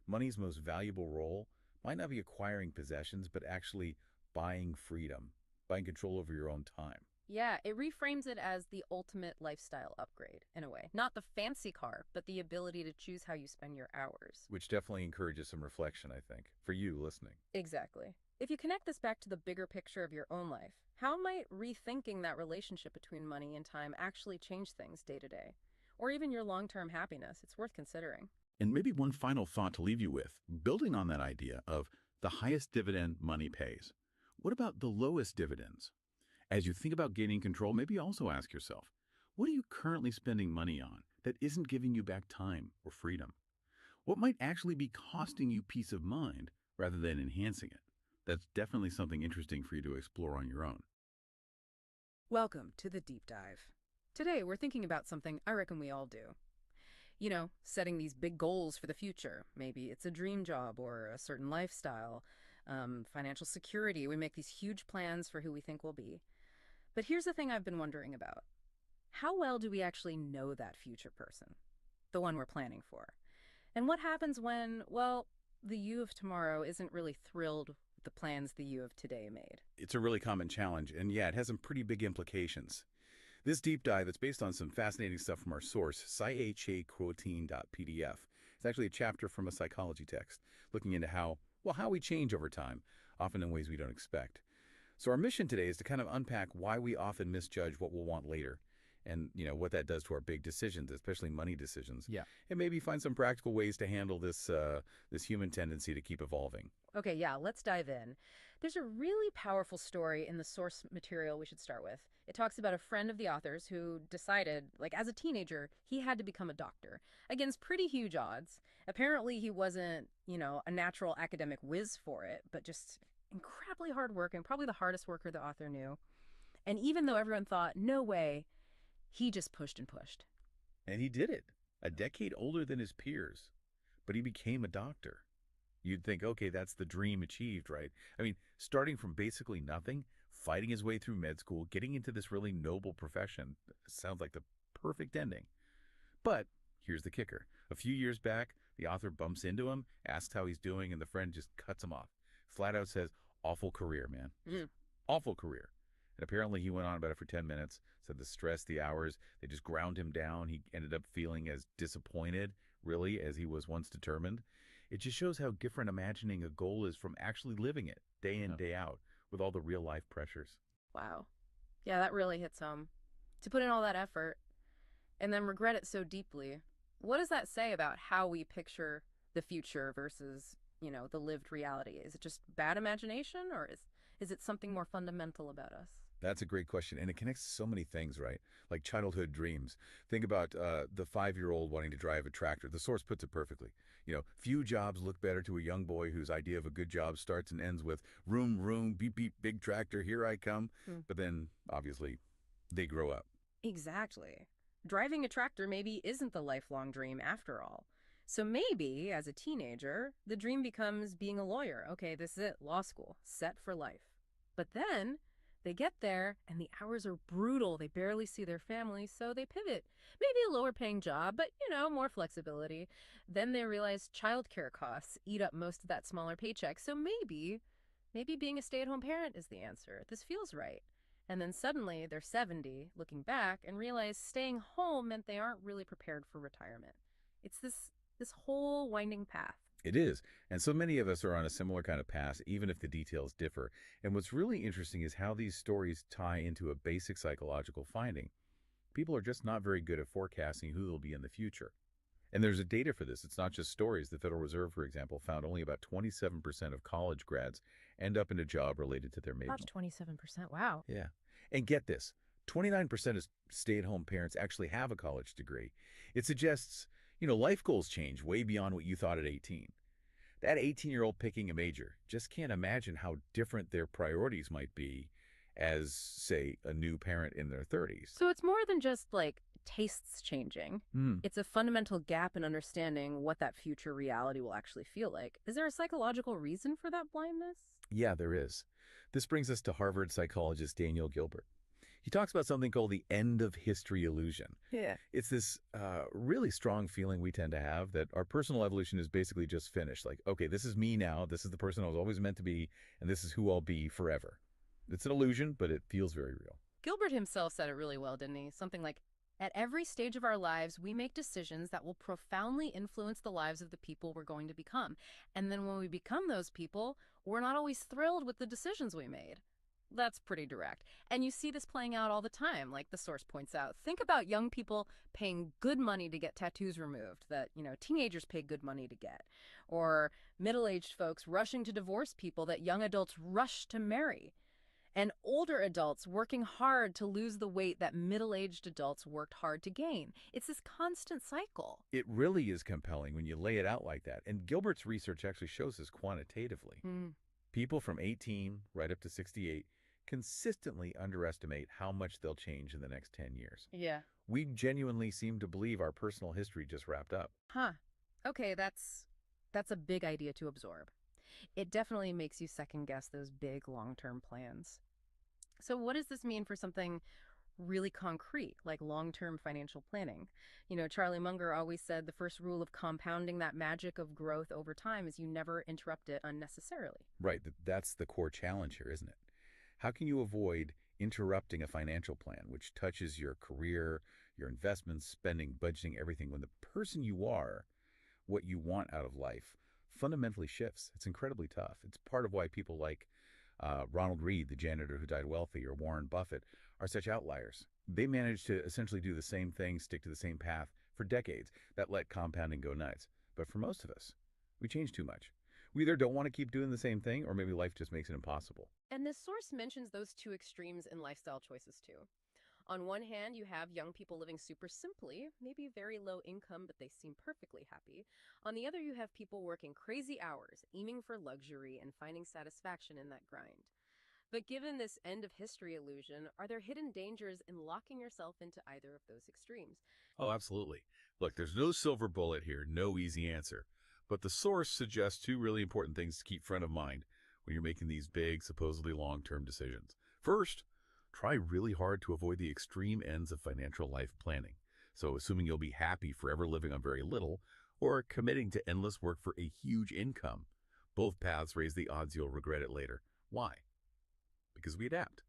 Money's most valuable role might not be acquiring possessions, but actually buying freedom, buying control over your own time. yeah, it reframes it as the ultimate lifestyle upgrade, in a way. Not the fancy car, but the ability to choose how you spend your hours. Which definitely encourages some reflection, I think, for you listening. Exactly. If you connect this back to the bigger picture of your own life, how might rethinking that relationship between money and time actually change things day to day? Or even your long-term happiness? It's worth considering. And maybe one final thought to leave you with, building on that idea of the highest dividend money pays. What about the lowest dividends? As you think about gaining control, maybe also ask yourself, what are you currently spending money on that isn't giving you back time or freedom? What might actually be costing you peace of mind rather than enhancing it? That's definitely something interesting for you to explore on your own. Welcome to the deep dive. Today, we're thinking about something I reckon we all do. You know, setting these big goals for the future. Maybe it's a dream job or a certain lifestyle, financial security. We make these huge plans for who we think we'll be. But here's the thing I've been wondering about. How well do we actually know that future person? The one we're planning for? And what happens when, well, the you of tomorrow isn't really thrilled with the plans the you of today made? It's a really common challenge, and yeah, it has some pretty big implications. This deep dive is based on some fascinating stuff from our source, CHOCH.pdf. It's actually a chapter from a psychology text looking into how we change over time, often in ways we don't expect. So our mission today is to kind of unpack why we often misjudge what we'll want later and, what that does to our big decisions, especially money decisions. Yeah. And maybe find some practical ways to handle this human tendency to keep evolving. Okay, yeah, let's dive in. There's a really powerful story in the source material we should start with. It talks about a friend of the author's who decided, like as a teenager, he had to become a doctor against pretty huge odds. Apparently, he wasn't, a natural academic whiz for it, but just incredibly hardworking, probably the hardest worker the author knew. And even though everyone thought, no way, he just pushed and pushed. And he did it, a decade older than his peers, but he became a doctor. You'd think, okay, that's the dream achieved, right? I mean, starting from basically nothing, fighting his way through med school, getting into this really noble profession, sounds like the perfect ending. But here's the kicker. A few years back, the author bumps into him, asks how he's doing, and the friend just cuts him off. Flat out says, awful career, man. Awful career. And apparently he went on about it for 10 minutes, said the stress, the hours, they just ground him down. He ended up feeling as disappointed, really, as he was once determined. It just shows how different imagining a goal is from actually living it, day in, day out, with all the real life pressures. Wow. Yeah, that really hits home. To put in all that effort and then regret it so deeply, what does that say about how we picture the future versus, the lived reality? Is it just bad imagination, or is it something more fundamental about us? That's a great question, and it connects to so many things, right? Like childhood dreams. Think about the 5-year-old wanting to drive a tractor. The source puts it perfectly. Few jobs look better to a young boy whose idea of a good job starts and ends with vroom, vroom, beep, beep, big tractor, here I come. But then, obviously, they grow up. Exactly. Driving a tractor maybe isn't the lifelong dream after all. So maybe, as a teenager, the dream becomes being a lawyer. Okay, this is it, law school, set for life. But then they get there and the hours are brutal. They barely see their family, so they pivot. Maybe a lower paying job, but more flexibility. Then they realize childcare costs eat up most of that smaller paycheck. So maybe being a stay-at-home parent is the answer. This feels right. And then suddenly they're 70, looking back, and realize staying home meant they aren't really prepared for retirement. It's this whole winding path. It is. And so many of us are on a similar kind of path, even if the details differ. And what's really interesting is how these stories tie into a basic psychological finding. People are just not very good at forecasting who they'll be in the future. And there's a data for this. It's not just stories. The Federal Reserve, for example, found only about 27% of college grads end up in a job related to their major. About 27%. Wow. Yeah. And get this, 29% of stay-at-home parents actually have a college degree. It suggests, life goals change way beyond what you thought at 18. That 18-year-old picking a major just can't imagine how different their priorities might be as, say, a new parent in their 30s. So it's more than just like tastes changing. Hmm. It's a fundamental gap in understanding what that future reality will actually feel like. Is there a psychological reason for that blindness? Yeah, there is. This brings us to Harvard psychologist Daniel Gilbert. He talks about something called the end of history illusion. Yeah. It's this really strong feeling we tend to have that our personal evolution is basically just finished. Like, okay, this is me now. This is the person I was always meant to be, and this is who I'll be forever. It's an illusion, but it feels very real. Gilbert himself said it really well, didn't he? Something like, at every stage of our lives, we make decisions that will profoundly influence the lives of the people we're going to become. And then when we become those people, we're not always thrilled with the decisions we made. That's pretty direct. And you see this playing out all the time, like the source points out. Think about young people paying good money to get tattoos removed that, teenagers pay good money to get. Or middle-aged folks rushing to divorce people that young adults rush to marry. And older adults working hard to lose the weight that middle-aged adults worked hard to gain. It's this constant cycle. It really is compelling when you lay it out like that. And Gilbert's research actually shows this quantitatively. Mm. People from 18 right up to 68 consistently underestimate how much they'll change in the next 10 years. Yeah. We genuinely seem to believe our personal history just wrapped up. Huh. Okay, that's a big idea to absorb. It definitely makes you second guess those big long-term plans. So what does this mean for something really concrete, like long-term financial planning? Charlie Munger always said the first rule of compounding that magic of growth over time is you never interrupt it unnecessarily. Right, that's the core challenge here, isn't it? How can you avoid interrupting a financial plan which touches your career, your investments, spending, budgeting, everything, when the person you are, what you want out of life, fundamentally shifts? It's incredibly tough. It's part of why people like Ronald Reed, the janitor who died wealthy, or Warren Buffett are such outliers. They managed to essentially do the same thing, stick to the same path for decades. That let compounding go nuts. But for most of us, we change too much. We either don't want to keep doing the same thing, or maybe life just makes it impossible. And this source mentions those two extremes in lifestyle choices too. On one hand, you have young people living super simply, maybe very low income, but they seem perfectly happy. On the other, you have people working crazy hours, aiming for luxury, and finding satisfaction in that grind. But given this end of history illusion, are there hidden dangers in locking yourself into either of those extremes? Oh, absolutely. Look, there's no silver bullet here, no easy answer. But the source suggests two really important things to keep front of mind when you're making these big, supposedly long-term decisions. First, try really hard to avoid the extreme ends of financial life planning. So assuming you'll be happy forever living on very little, or committing to endless work for a huge income. Both paths raise the odds you'll regret it later. Why? Because we adapt.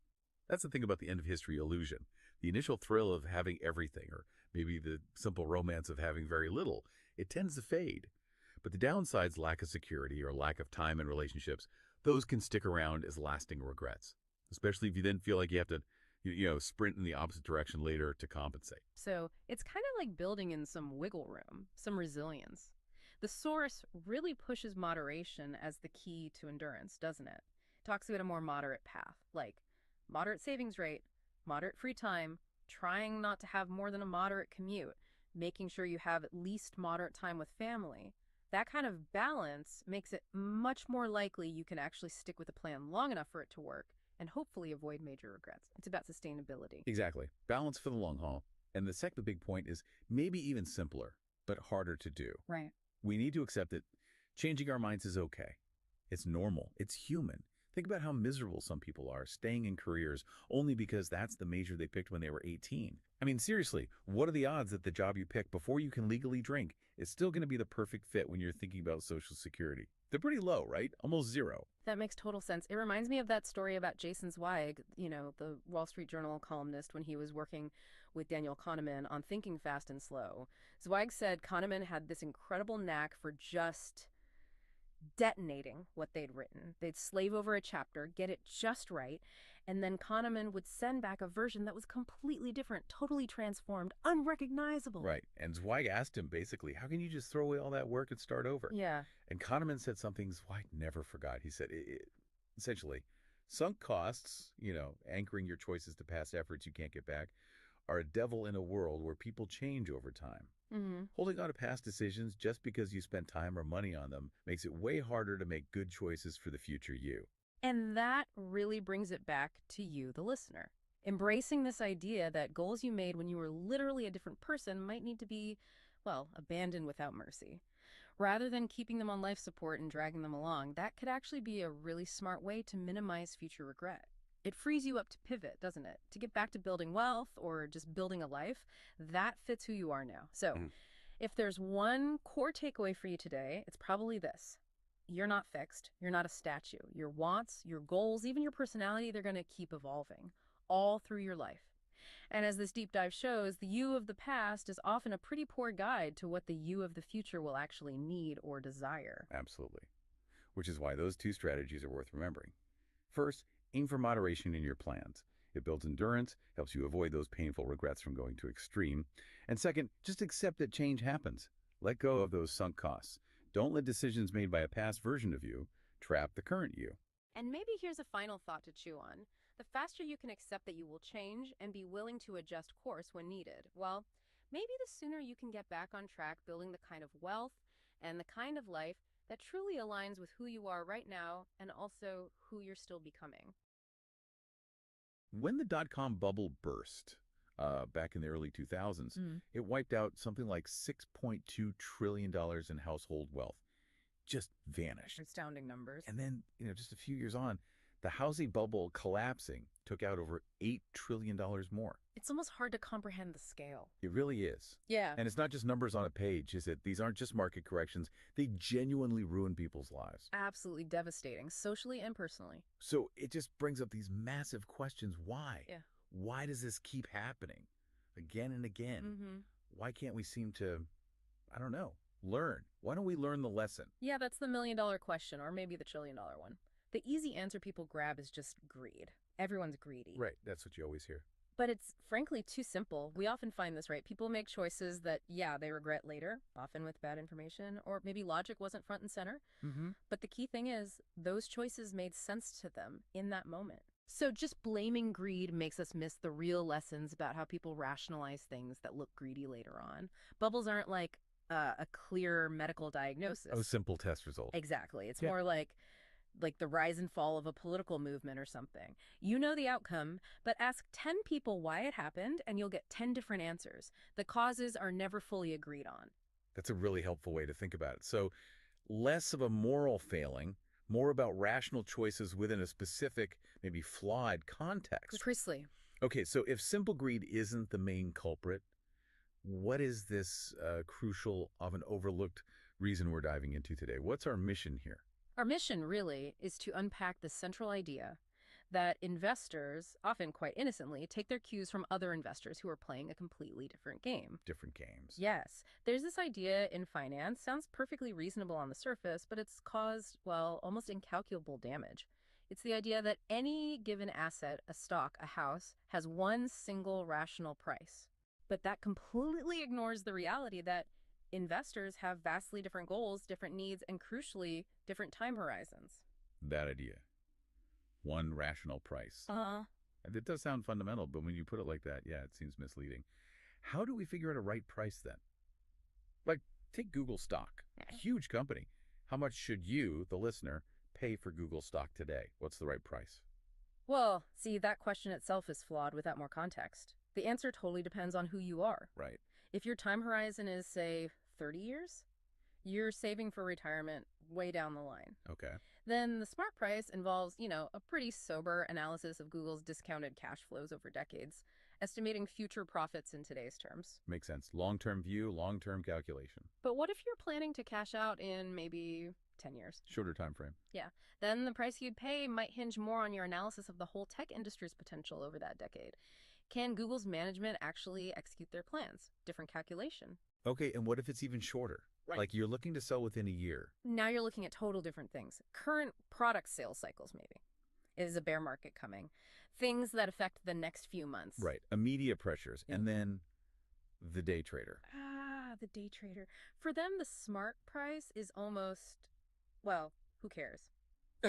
That's the thing about the end of history illusion. The initial thrill of having everything, or maybe the simple romance of having very little, it tends to fade. But the downsides, lack of security or lack of time in relationships, those can stick around as lasting regrets, especially if you then feel like you have to, sprint in the opposite direction later to compensate. So it's kind of like building in some wiggle room, some resilience. The source really pushes moderation as the key to endurance, doesn't it? Talks about a more moderate path, like moderate savings rate, moderate free time, trying not to have more than a moderate commute, making sure you have at least moderate time with family. That kind of balance makes it much more likely you can actually stick with a plan long enough for it to work and hopefully avoid major regrets. It's about sustainability. Exactly. Balance for the long haul. And the second big point is maybe even simpler, but harder to do. Right. We need to accept that changing our minds is okay. It's normal. It's human. Think about how miserable some people are staying in careers only because that's the major they picked when they were 18. I mean, seriously, what are the odds that the job you pick before you can legally drink is still going to be the perfect fit when you're thinking about Social Security? They're pretty low, right? Almost zero. That makes total sense. It reminds me of that story about Jason Zweig, the Wall Street Journal columnist, when he was working with Daniel Kahneman on Thinking Fast and Slow. Zweig said Kahneman had this incredible knack for just detonating what they'd written. They'd slave over a chapter, get it just right, and then Kahneman would send back a version that was completely different, totally transformed, unrecognizable. Right. And Zweig asked him basically, how can you just throw away all that work and start over? Yeah. And Kahneman said something Zweig never forgot. He said, essentially, sunk costs, anchoring your choices to past efforts you can't get back, are a devil in a world where people change over time. Mm-hmm. Holding on to past decisions just because you spent time or money on them makes it way harder to make good choices for the future you. And that really brings it back to you, the listener. Embracing this idea that goals you made when you were literally a different person might need to be, well, abandoned without mercy. Rather than keeping them on life support and dragging them along, that could actually be a really smart way to minimize future regret. It frees you up to pivot, doesn't it? To get back to building wealth or just building a life that fits who you are now. So, Mhm. if there's one core takeaway for you today, it's probably this. You're not fixed. You're not a statue. Your wants, your goals, even your personality, they're going to keep evolving all through your life. And as this deep dive shows, the you of the past is often a pretty poor guide to what the you of the future will actually need or desire. Absolutely. Which is why those two strategies are worth remembering. First, aim for moderation in your plans. It builds endurance, helps you avoid those painful regrets from going to extreme. And second, just accept that change happens. Let go of those sunk costs. Don't let decisions made by a past version of you trap the current you. And maybe here's a final thought to chew on. The faster you can accept that you will change and be willing to adjust course when needed, well, maybe the sooner you can get back on track building the kind of wealth and the kind of life that truly aligns with who you are right now and also who you're still becoming. When the dot-com bubble burst back in the early 2000s, Mm. it wiped out something like $6.2 trillion in household wealth. Just vanished. Astounding numbers. And then, just a few years on, the housing bubble collapsing took out over $8 trillion more. It's almost hard to comprehend the scale. It really is. Yeah. And it's not just numbers on a page, is it? These aren't just market corrections. They genuinely ruin people's lives. Absolutely devastating, socially and personally. So it just brings up these massive questions. Why? Yeah. Why does this keep happening again and again? Mm-hmm. Why can't we seem to, I don't know, learn? Why don't we learn the lesson? Yeah, that's the $1 million question, or maybe the $1 trillion one. The easy answer people grab is just greed. Everyone's greedy. Right, that's what you always hear. But it's frankly too simple. We often find this, right? People make choices that, yeah, they regret later, often with bad information, or maybe logic wasn't front and center. Mm-hmm. But the key thing is, those choices made sense to them in that moment. So just blaming greed makes us miss the real lessons about how people rationalize things that look greedy later on. Bubbles aren't like a clear medical diagnosis. Oh, simple test result. Exactly. It's Yeah. more like the rise and fall of a political movement or something. You know the outcome, but ask 10 people why it happened and you'll get 10 different answers. The causes are never fully agreed on. That's a really helpful way to think about it. So less of a moral failing, more about rational choices within a specific, maybe flawed context. Precisely. Okay, so if simple greed isn't the main culprit, what is this crucial, often overlooked reason we're diving into today? What's our mission here? Our mission, really, is to unpack the central idea that investors, often quite innocently, take their cues from other investors who are playing a completely different game. Different games. Yes, there's this idea in finance, sounds perfectly reasonable on the surface, but it's caused, well, almost incalculable damage. It's the idea that any given asset, a stock, a house, has one single rational price. But that completely ignores the reality that investors have vastly different goals, different needs, and crucially, different time horizons. That idea. One rational price. Uh-huh. And it does sound fundamental, but when you put it like that, yeah, it seems misleading. How do we figure out a right price then? Like, take Google stock, a huge company. How much should you, the listener, pay for Google stock today? What's the right price? Well, see, that question itself is flawed without more context. The answer totally depends on who you are. Right. If your time horizon is, say, 30 years, you're saving for retirement way down the line. Okay. Then the smart price involves, a pretty sober analysis of Google's discounted cash flows over decades, estimating future profits in today's terms. Makes sense. Long-term view, long-term calculation. But what if you're planning to cash out in maybe 10 years? Shorter time frame. Yeah. Then the price you'd pay might hinge more on your analysis of the whole tech industry's potential over that decade. Can Google's management actually execute their plans? Different calculation. Okay, and what if it's even shorter? Right. Like you're looking to sell within a year. Now you're looking at total different things. Current product sales cycles, maybe. Is a bear market coming? Things that affect the next few months. Right. Immediate pressures. Yeah. And then the day trader. The day trader. For them, the smart price is almost, well, who cares?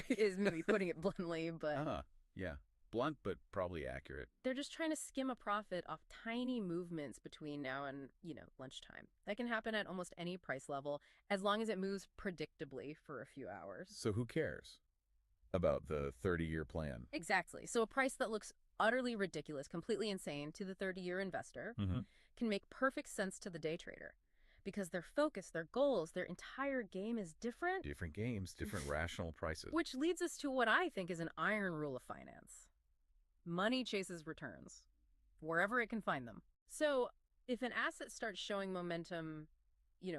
Is maybe putting it bluntly, but Yeah. Blunt, but probably accurate. they're just trying to skim a profit off tiny movements between now and, lunchtime. That can happen at almost any price level as long as it moves predictably for a few hours. So who cares? About the 30-year plan. Exactly. So a price that looks utterly ridiculous, completely insane to the 30-year investor Mm-hmm. can make perfect sense to the day trader because their focus, their goals, their entire game is different. Different games, different rational prices. Which leads us to what I think is an iron rule of finance. Money chases returns, wherever it can find them. So if an asset starts showing momentum,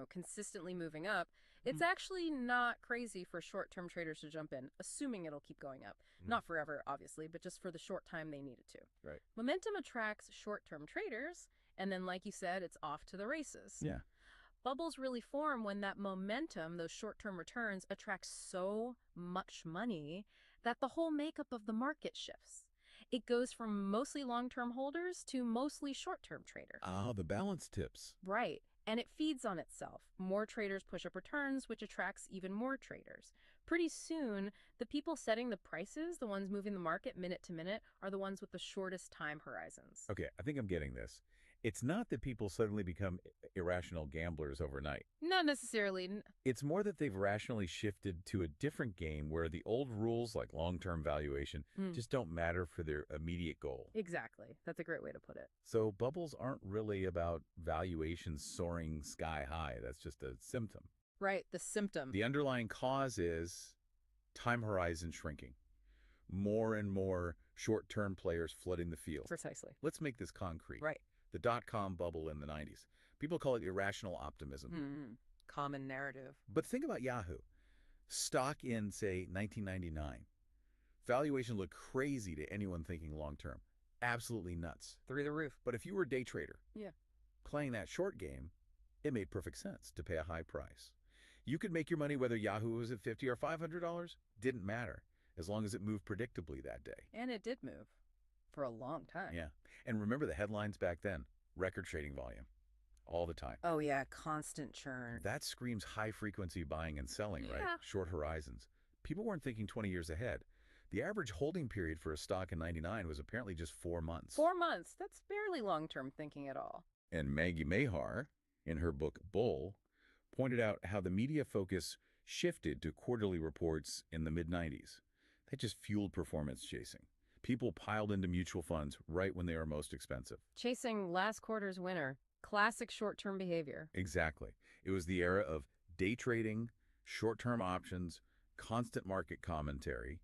consistently moving up, it's actually not crazy for short-term traders to jump in, assuming it'll keep going up. Not forever, obviously, but just for the short time they need it to. Right. Momentum attracts short-term traders, and then, like you said, it's off to the races. Yeah. Bubbles really form when that momentum, those short-term returns, attracts so much money that the whole makeup of the market shifts. It goes from mostly long-term holders to mostly short-term traders. Ah, the balance tips. Right. And it feeds on itself. More traders push up returns, which attracts even more traders. Pretty soon, the people setting the prices, the ones moving the market minute to minute, are the ones with the shortest time horizons. Okay, I think I'm getting this. It's not that people suddenly become irrational gamblers overnight. Not necessarily. It's more that they've rationally shifted to a different game where the old rules like long-term valuation just don't matter for their immediate goal. Exactly. That's a great way to put it. So bubbles aren't really about valuations soaring sky high. That's just a symptom. Right, the symptom. The underlying cause is time horizon shrinking. More and more short-term players flooding the field. Precisely. Let's make this concrete. Right. The dot-com bubble in the 90s. People call it irrational optimism. Common narrative. But think about Yahoo. Stock in, say, 1999. Valuation looked crazy to anyone thinking long-term. Absolutely nuts. Through the roof. But if you were a day trader, Yeah. playing that short game, it made perfect sense to pay a high price. You could make your money whether Yahoo was at $50 or $500. Didn't matter, as long as it moved predictably that day. And it did move. For a long time. Yeah. And remember the headlines back then. Record trading volume. All the time. Oh, yeah. Constant churn. That screams high-frequency buying and selling, right? Yeah. Short horizons. People weren't thinking 20 years ahead. The average holding period for a stock in 99 was apparently just 4 months. 4 months. That's barely long-term thinking at all. And Maggie Mahar, in her book Bull, pointed out how the media focus shifted to quarterly reports in the mid-90s. That just fueled performance chasing. People piled into mutual funds right when they are most expensive. Chasing last quarter's winner. Classic short-term behavior. Exactly. It was the era of day trading, short-term options, constant market commentary.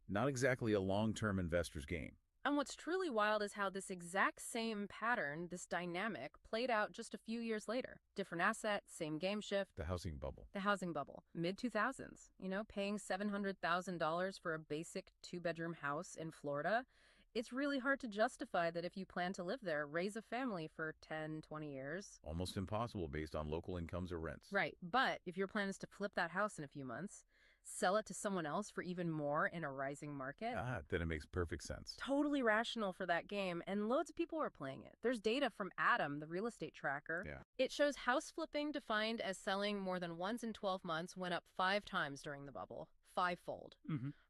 Not exactly a long-term investor's game. And what's truly wild is how this exact same pattern, this dynamic, played out just a few years later. Different asset, same game shift. The housing bubble. The housing bubble. Mid-2000s. Paying $700,000 for a basic 2-bedroom house in Florida. It's really hard to justify that if you plan to live there, raise a family for 10, 20 years. Almost impossible based on local incomes or rents. Right. But if your plan is to flip that house in a few months, sell it to someone else for even more in a rising market. Then it makes perfect sense. Totally rational for that game, and loads of people are playing it. There's data from Adam, the real estate tracker. Yeah. It shows house flipping defined as selling more than once in 12 months went up 5 times during the bubble. 5-fold.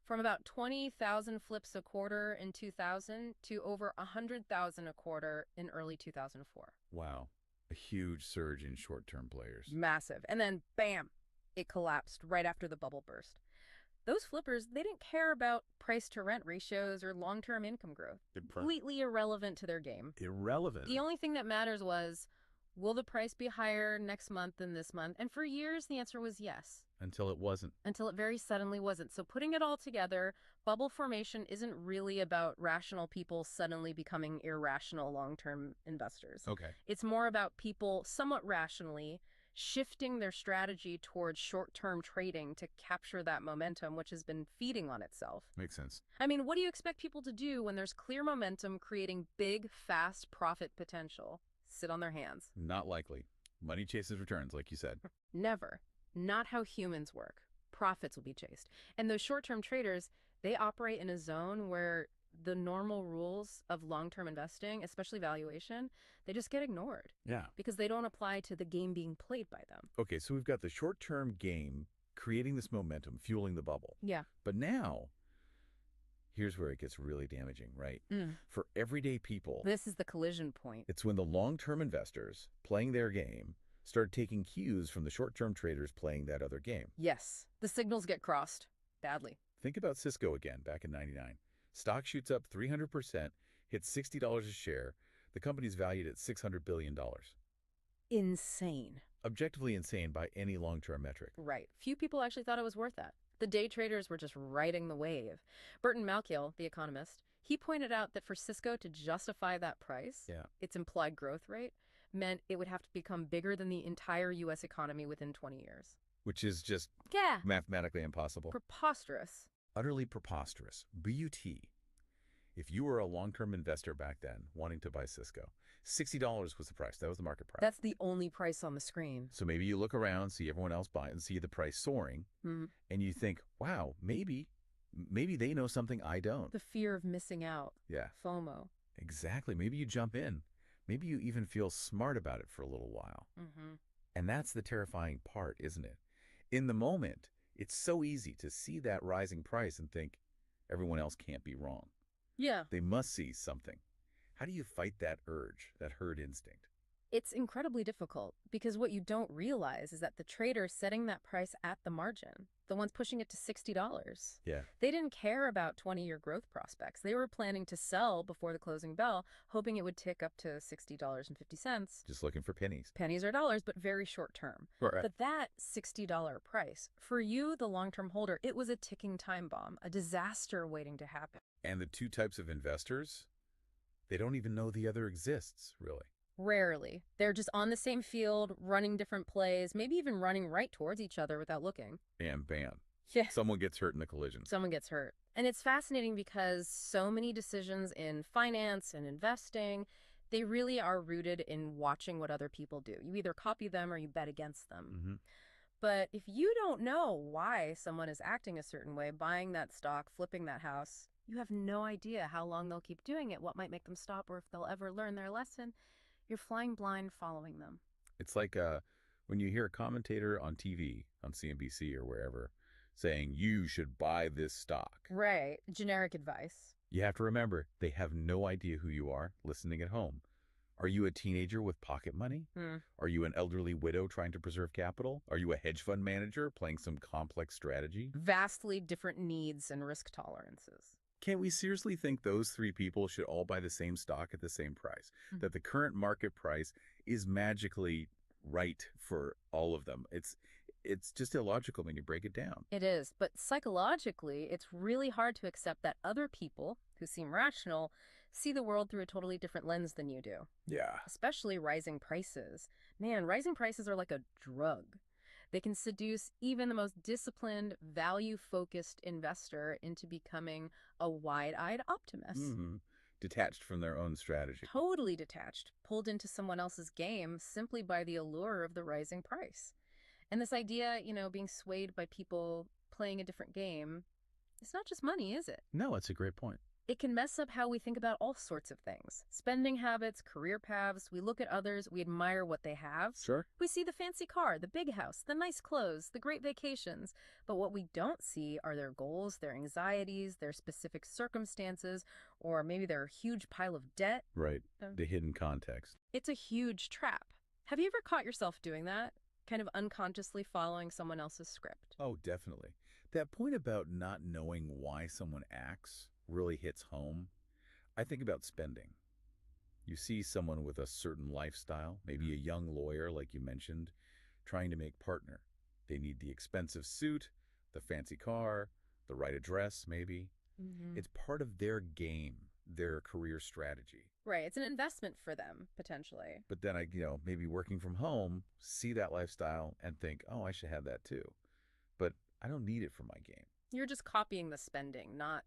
From about 20,000 flips a quarter in 2000 to over 100,000 a quarter in early 2004. Wow. A huge surge in short-term players. Massive. And then, bam, it collapsed right after the bubble burst. Those flippers, they didn't care about price-to-rent ratios or long-term income growth. Completely irrelevant to their game. Irrelevant. The only thing that matters was, will the price be higher next month than this month? And for years, the answer was yes. Until it wasn't. Until it very suddenly wasn't. So putting it all together, bubble formation isn't really about rational people suddenly becoming irrational long-term investors. Okay. It's more about people somewhat rationally shifting their strategy towards short-term trading to capture that momentum, which has been feeding on itself. Makes sense. I mean, what do you expect people to do when there's clear momentum creating big, fast profit potential? Sit on their hands. Not likely. Money chases returns, like you said. Never. Not how humans work. Profits will be chased. And those short-term traders, they operate in a zone where the normal rules of long-term investing, especially valuation, they just get ignored. Yeah. Because they don't apply to the game being played by them. Okay, so we've got the short-term game creating this momentum, fueling the bubble. Yeah. But now, here's where it gets really damaging, right? For everyday people, This is the collision point. it's when the long-term investors playing their game start taking cues from the short-term traders playing that other game. Yes. The signals get crossed. Badly. Think about Cisco again back in '99. Stock shoots up 300%, hits $60 a share. The company's valued at $600 billion. Insane. Objectively insane by any long-term metric. Right. Few people actually thought it was worth that. The day traders were just riding the wave. Burton Malkiel, the economist, he pointed out that for Cisco to justify that price, Yeah, its implied growth rate, meant it would have to become bigger than the entire U.S. economy within 20 years. which is just Yeah. mathematically impossible. Preposterous. Utterly preposterous. BUT. If you were a long-term investor back then wanting to buy Cisco, $60 was the price. That was the market price. That's the only price on the screen. So maybe you look around, see everyone else buy it, and see the price soaring, Hmm. and you think, wow, maybe they know something I don't. The fear of missing out. Yeah, FOMO. exactly. Maybe you jump in. Maybe you even feel smart about it for a little while. Mm-hmm. And that's the terrifying part, isn't it? In the moment, it's so easy to see that rising price and think everyone else can't be wrong. Yeah. They must see something. How do you fight that urge, that herd instinct? It's incredibly difficult because what you don't realize is that the traders setting that price at the margin, the ones pushing it to $60, Yeah, they didn't care about 20-year growth prospects. They were planning to sell before the closing bell, hoping it would tick up to $60.50. just looking for pennies. Pennies or dollars, but very short term. Right. But that $60 price, for you, the long-term holder, it was a ticking time bomb, a disaster waiting to happen. And the two types of investors, they don't even know the other exists, really. Rarely. They're just on the same field, running different plays, maybe even running right towards each other without looking. And bam, Yeah. someone gets hurt in the collision. Someone gets hurt. And it's fascinating because so many decisions in finance and investing, they really are rooted in watching what other people do. You either copy them or you bet against them. Mm-hmm. But if you don't know why someone is acting a certain way, buying that stock, flipping that house, you have no idea how long they'll keep doing it, what might make them stop, or if they'll ever learn their lesson. You're flying blind following them. It's like when you hear a commentator on TV, on CNBC or wherever, saying you should buy this stock. Right. Generic advice. You have to remember, they have no idea who you are listening at home. Are you a teenager with pocket money? Are you an elderly widow trying to preserve capital? Are you a hedge fund manager playing some complex strategy? Vastly different needs and risk tolerances. Can't we seriously think those three people should all buy the same stock at the same price? That the current market price is magically right for all of them? It's just illogical when you break it down. It is, but psychologically, it's really hard to accept that other people who seem rational see the world through a totally different lens than you do, Yeah. especially rising prices. Man, rising prices are like a drug. They can seduce even the most disciplined, value-focused investor into becoming a wide-eyed optimist. Mm-hmm. Detached from their own strategy. Totally detached, pulled into someone else's game simply by the allure of the rising price. And this idea, being swayed by people playing a different game, it's not just money, is it? No, it's a great point. It can mess up how we think about all sorts of things. Spending habits, career paths. We look at others, we admire what they have. Sure. We see the fancy car, the big house, the nice clothes, the great vacations. But what we don't see are their goals, their anxieties, their specific circumstances, or maybe their huge pile of debt. Right. The hidden context. It's a huge trap. Have you ever caught yourself doing that? Kind of unconsciously following someone else's script? Oh, definitely. That point about not knowing why someone acts really hits home. I think about spending. You see someone with a certain lifestyle, maybe a young lawyer, like you mentioned, trying to make partner. They need the expensive suit, the fancy car, the right address, maybe. Mm-hmm. It's part of their game, their career strategy. Right. It's an investment for them, potentially. But then maybe working from home, see that lifestyle and think, oh, I should have that too. But I don't need it for my game. You're just copying the spending, not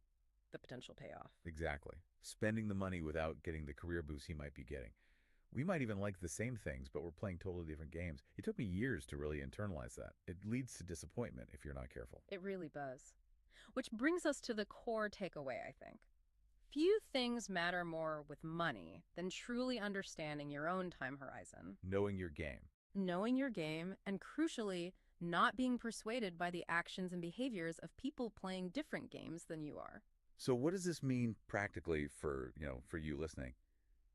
the potential payoff. Exactly. Spending the money without getting the career boost he might be getting. We might even like the same things, but we're playing totally different games. It took me years to really internalize that. It leads to disappointment if you're not careful. It really does. Which brings us to the core takeaway, I think. Few things matter more with money than truly understanding your own time horizon. Knowing your game. Knowing your game, and crucially, not being persuaded by the actions and behaviors of people playing different games than you are. So what does this mean practically for you listening?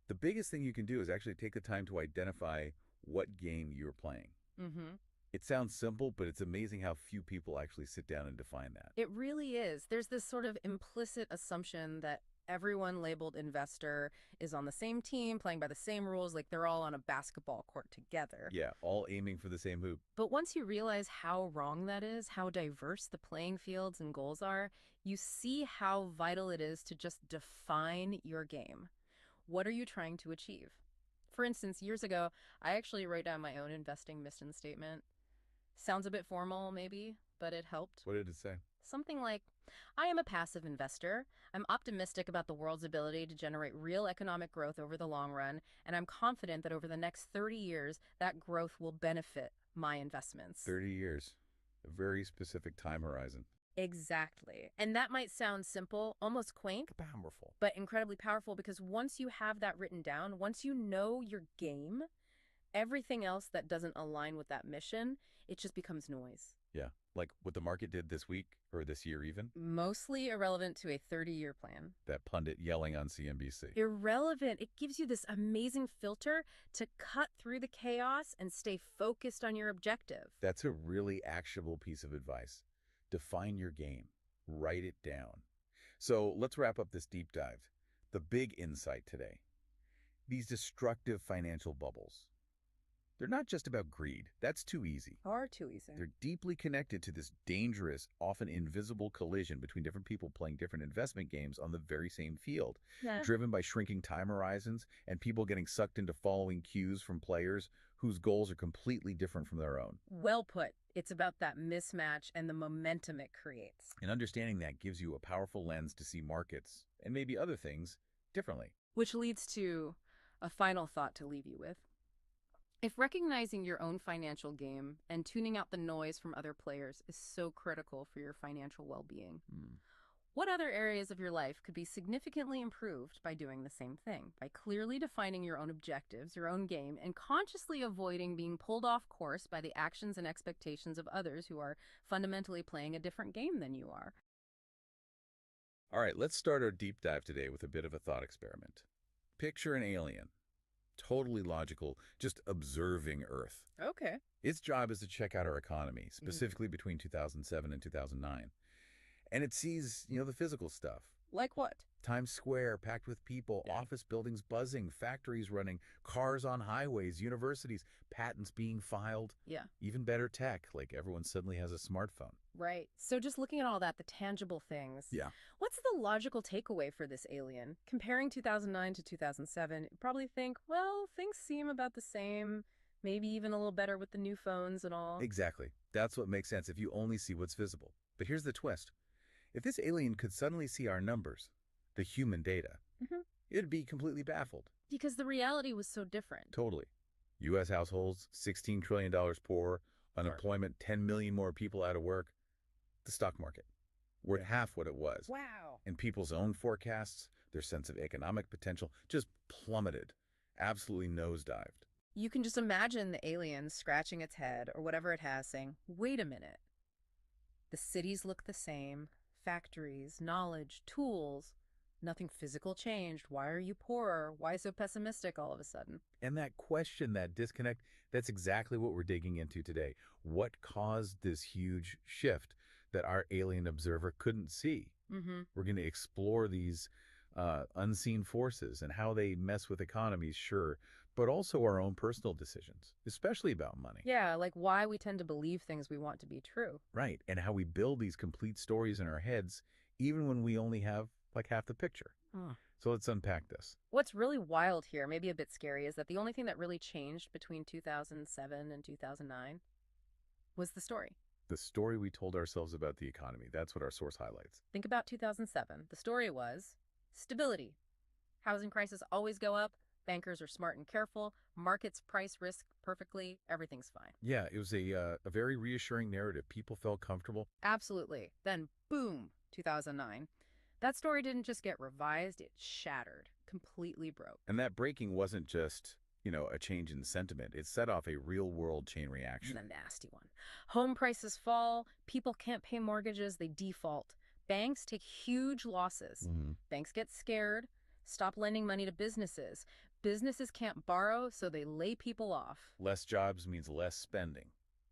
The biggest thing you can do is actually take the time to identify what game you're playing. Mm-hmm. It sounds simple, but it's amazing how few people actually sit down and define that. It really is. There's this sort of implicit assumption that everyone labeled investor is on the same team, playing by the same rules, like they're all on a basketball court together. Yeah, all aiming for the same hoop. But once you realize how wrong that is, how diverse the playing fields and goals are, you see how vital it is to just define your game. What are you trying to achieve? For instance, years ago, I actually wrote down my own investing mission statement. Sounds a bit formal, maybe, but it helped. What did it say? Something like, I am a passive investor. I'm optimistic about the world's ability to generate real economic growth over the long run, and I'm confident that over the next 30 years, that growth will benefit my investments. 30 years. A very specific time horizon. Exactly. And that might sound simple, almost quaint, Powerful. but incredibly powerful because once you have that written down, once you know your game, everything else that doesn't align with that mission, it just becomes noise. Yeah, like what the market did this week or this year even. Mostly irrelevant to a 30-year plan. That pundit yelling on CNBC. Irrelevant. It gives you this amazing filter to cut through the chaos and stay focused on your objective. That's a really actionable piece of advice. Define your game. Write it down. So let's wrap up this deep dive. The big insight today. These destructive financial bubbles. They're not just about greed. That's too easy. Far too easy. They're deeply connected to this dangerous, often invisible collision between different people playing different investment games on the very same field, driven by shrinking time horizons and people getting sucked into following cues from players whose goals are completely different from their own. Well put. It's about that mismatch and the momentum it creates. And understanding that gives you a powerful lens to see markets, and maybe other things, differently. Which leads to a final thought to leave you with. If recognizing your own financial game and tuning out the noise from other players is so critical for your financial well-being, what other areas of your life could be significantly improved by doing the same thing, by clearly defining your own objectives, your own game, and consciously avoiding being pulled off course by the actions and expectations of others who are fundamentally playing a different game than you are? All right, let's start our deep dive today with a bit of a thought experiment. Picture an alien. Totally logical, just observing Earth. Okay. Its job is to check out our economy, specifically between 2007 and 2009. And it sees, the physical stuff. Like what? Times Square packed with people, office buildings buzzing, factories running, cars on highways, universities, patents being filed. Yeah. Even better tech, like everyone suddenly has a smartphone. Right. So just looking at all that, the tangible things. Yeah. What's the logical takeaway for this alien? Comparing 2009 to 2007, you probably think, well, things seem about the same, maybe even a little better with the new phones and all. Exactly. That's what makes sense if you only see what's visible. But here's the twist. If this alien could suddenly see our numbers, the human data, it'd be completely baffled. Because the reality was so different. Totally. U.S. households, $16 trillion poor, unemployment, 10 million more people out of work. The stock market, worth half what it was. Wow. And people's own forecasts, their sense of economic potential, just plummeted, absolutely nosedived. You can just imagine the alien scratching its head or whatever it has saying, wait a minute. The cities look the same, factories, knowledge, tools. Nothing physical changed. Why are you poorer? Why so pessimistic all of a sudden? And that question, that disconnect, that's exactly what we're digging into today. What caused this huge shift that our alien observer couldn't see? We're going to explore these unseen forces and how they mess with economies, sure, but also our own personal decisions, especially about money. Yeah, like why we tend to believe things we want to be true. Right, and how we build these complete stories in our heads, even when we only have like half the picture. So let's unpack this. What's really wild here, maybe a bit scary, is that the only thing that really changed between 2007 and 2009 was the story. The story we told ourselves about the economy. That's what our source highlights. Think about 2007. The story was stability. Housing prices always go up. Bankers are smart and careful. Markets price risk perfectly. Everything's fine. Yeah, it was a very reassuring narrative. People felt comfortable. Absolutely. Then, boom, 2009. That story didn't just get revised, it shattered, completely broke. And that breaking wasn't just, a change in sentiment. It set off a real-world chain reaction. And a nasty one. Home prices fall, people can't pay mortgages, they default. Banks take huge losses. Banks get scared, stop lending money to businesses. Businesses can't borrow, so they lay people off. Less jobs means less spending.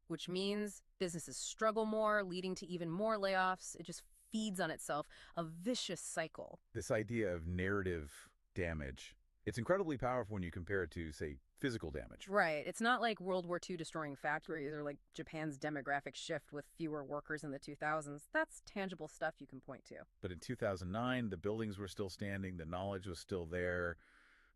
which means businesses struggle more, leading to even more layoffs. It just feeds on itself, a vicious cycle. This idea of narrative damage, it's incredibly powerful when you compare it to, say, physical damage. Right. It's not like World War II destroying factories or like Japan's demographic shift with fewer workers in the 2000s. That's tangible stuff you can point to. But in 2009, the buildings were still standing, the knowledge was still there.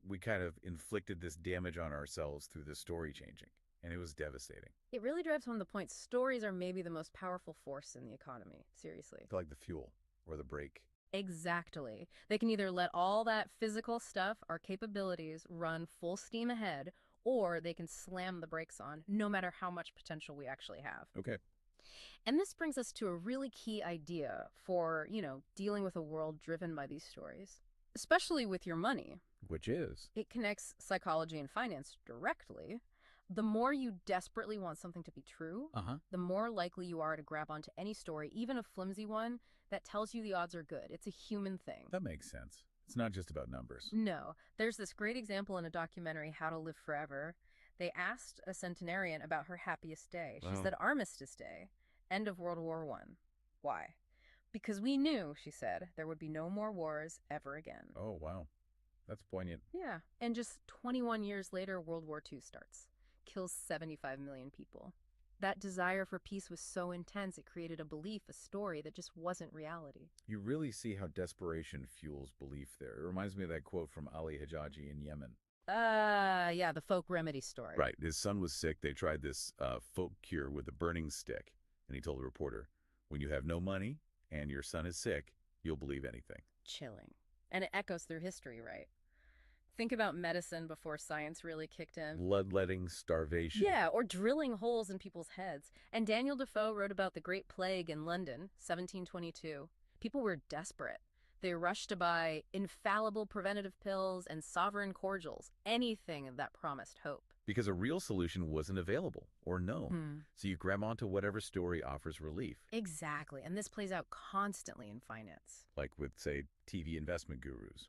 We kind of inflicted this damage on ourselves through the story changing, and it was devastating. It really drives home the point stories are maybe the most powerful force in the economy. Seriously. Like the fuel or the brake. Exactly. They can either let all that physical stuff, our capabilities, run full steam ahead, or they can slam the brakes on, no matter how much potential we actually have. Okay. And this brings us to a really key idea for, dealing with a world driven by these stories, especially with your money. Which is? It connects psychology and finance directly. The more you desperately want something to be true, the more likely you are to grab onto any story, even a flimsy one, that tells you the odds are good. It's a human thing. That makes sense. It's not just about numbers. No. There's this great example in a documentary, How to Live Forever. They asked a centenarian about her happiest day. She said Armistice Day, end of World War I. Why? Because we knew, she said, there would be no more wars ever again. Oh, wow. That's poignant. Yeah. And just 21 years later, World War II starts. Kills 75 million people. That desire for peace was so intense, it created a belief, a story that just wasn't reality. You really see how desperation fuels belief there. It reminds me of that quote from Ali Hajaji in Yemen. Yeah, the folk remedy story. Right. His son was sick. They tried this folk cure with a burning stick. And he told the reporter, when you have no money and your son is sick, you'll believe anything. Chilling. And it echoes through history, right? Think about medicine before science really kicked in. Bloodletting, starvation. Yeah, or drilling holes in people's heads. And Daniel Defoe wrote about the Great Plague in London, 1722. People were desperate. They rushed to buy infallible preventative pills and sovereign cordials, anything that promised hope. Because a real solution wasn't available or known. So you grab onto whatever story offers relief. Exactly, and this plays out constantly in finance. Like with, say, TV investment gurus.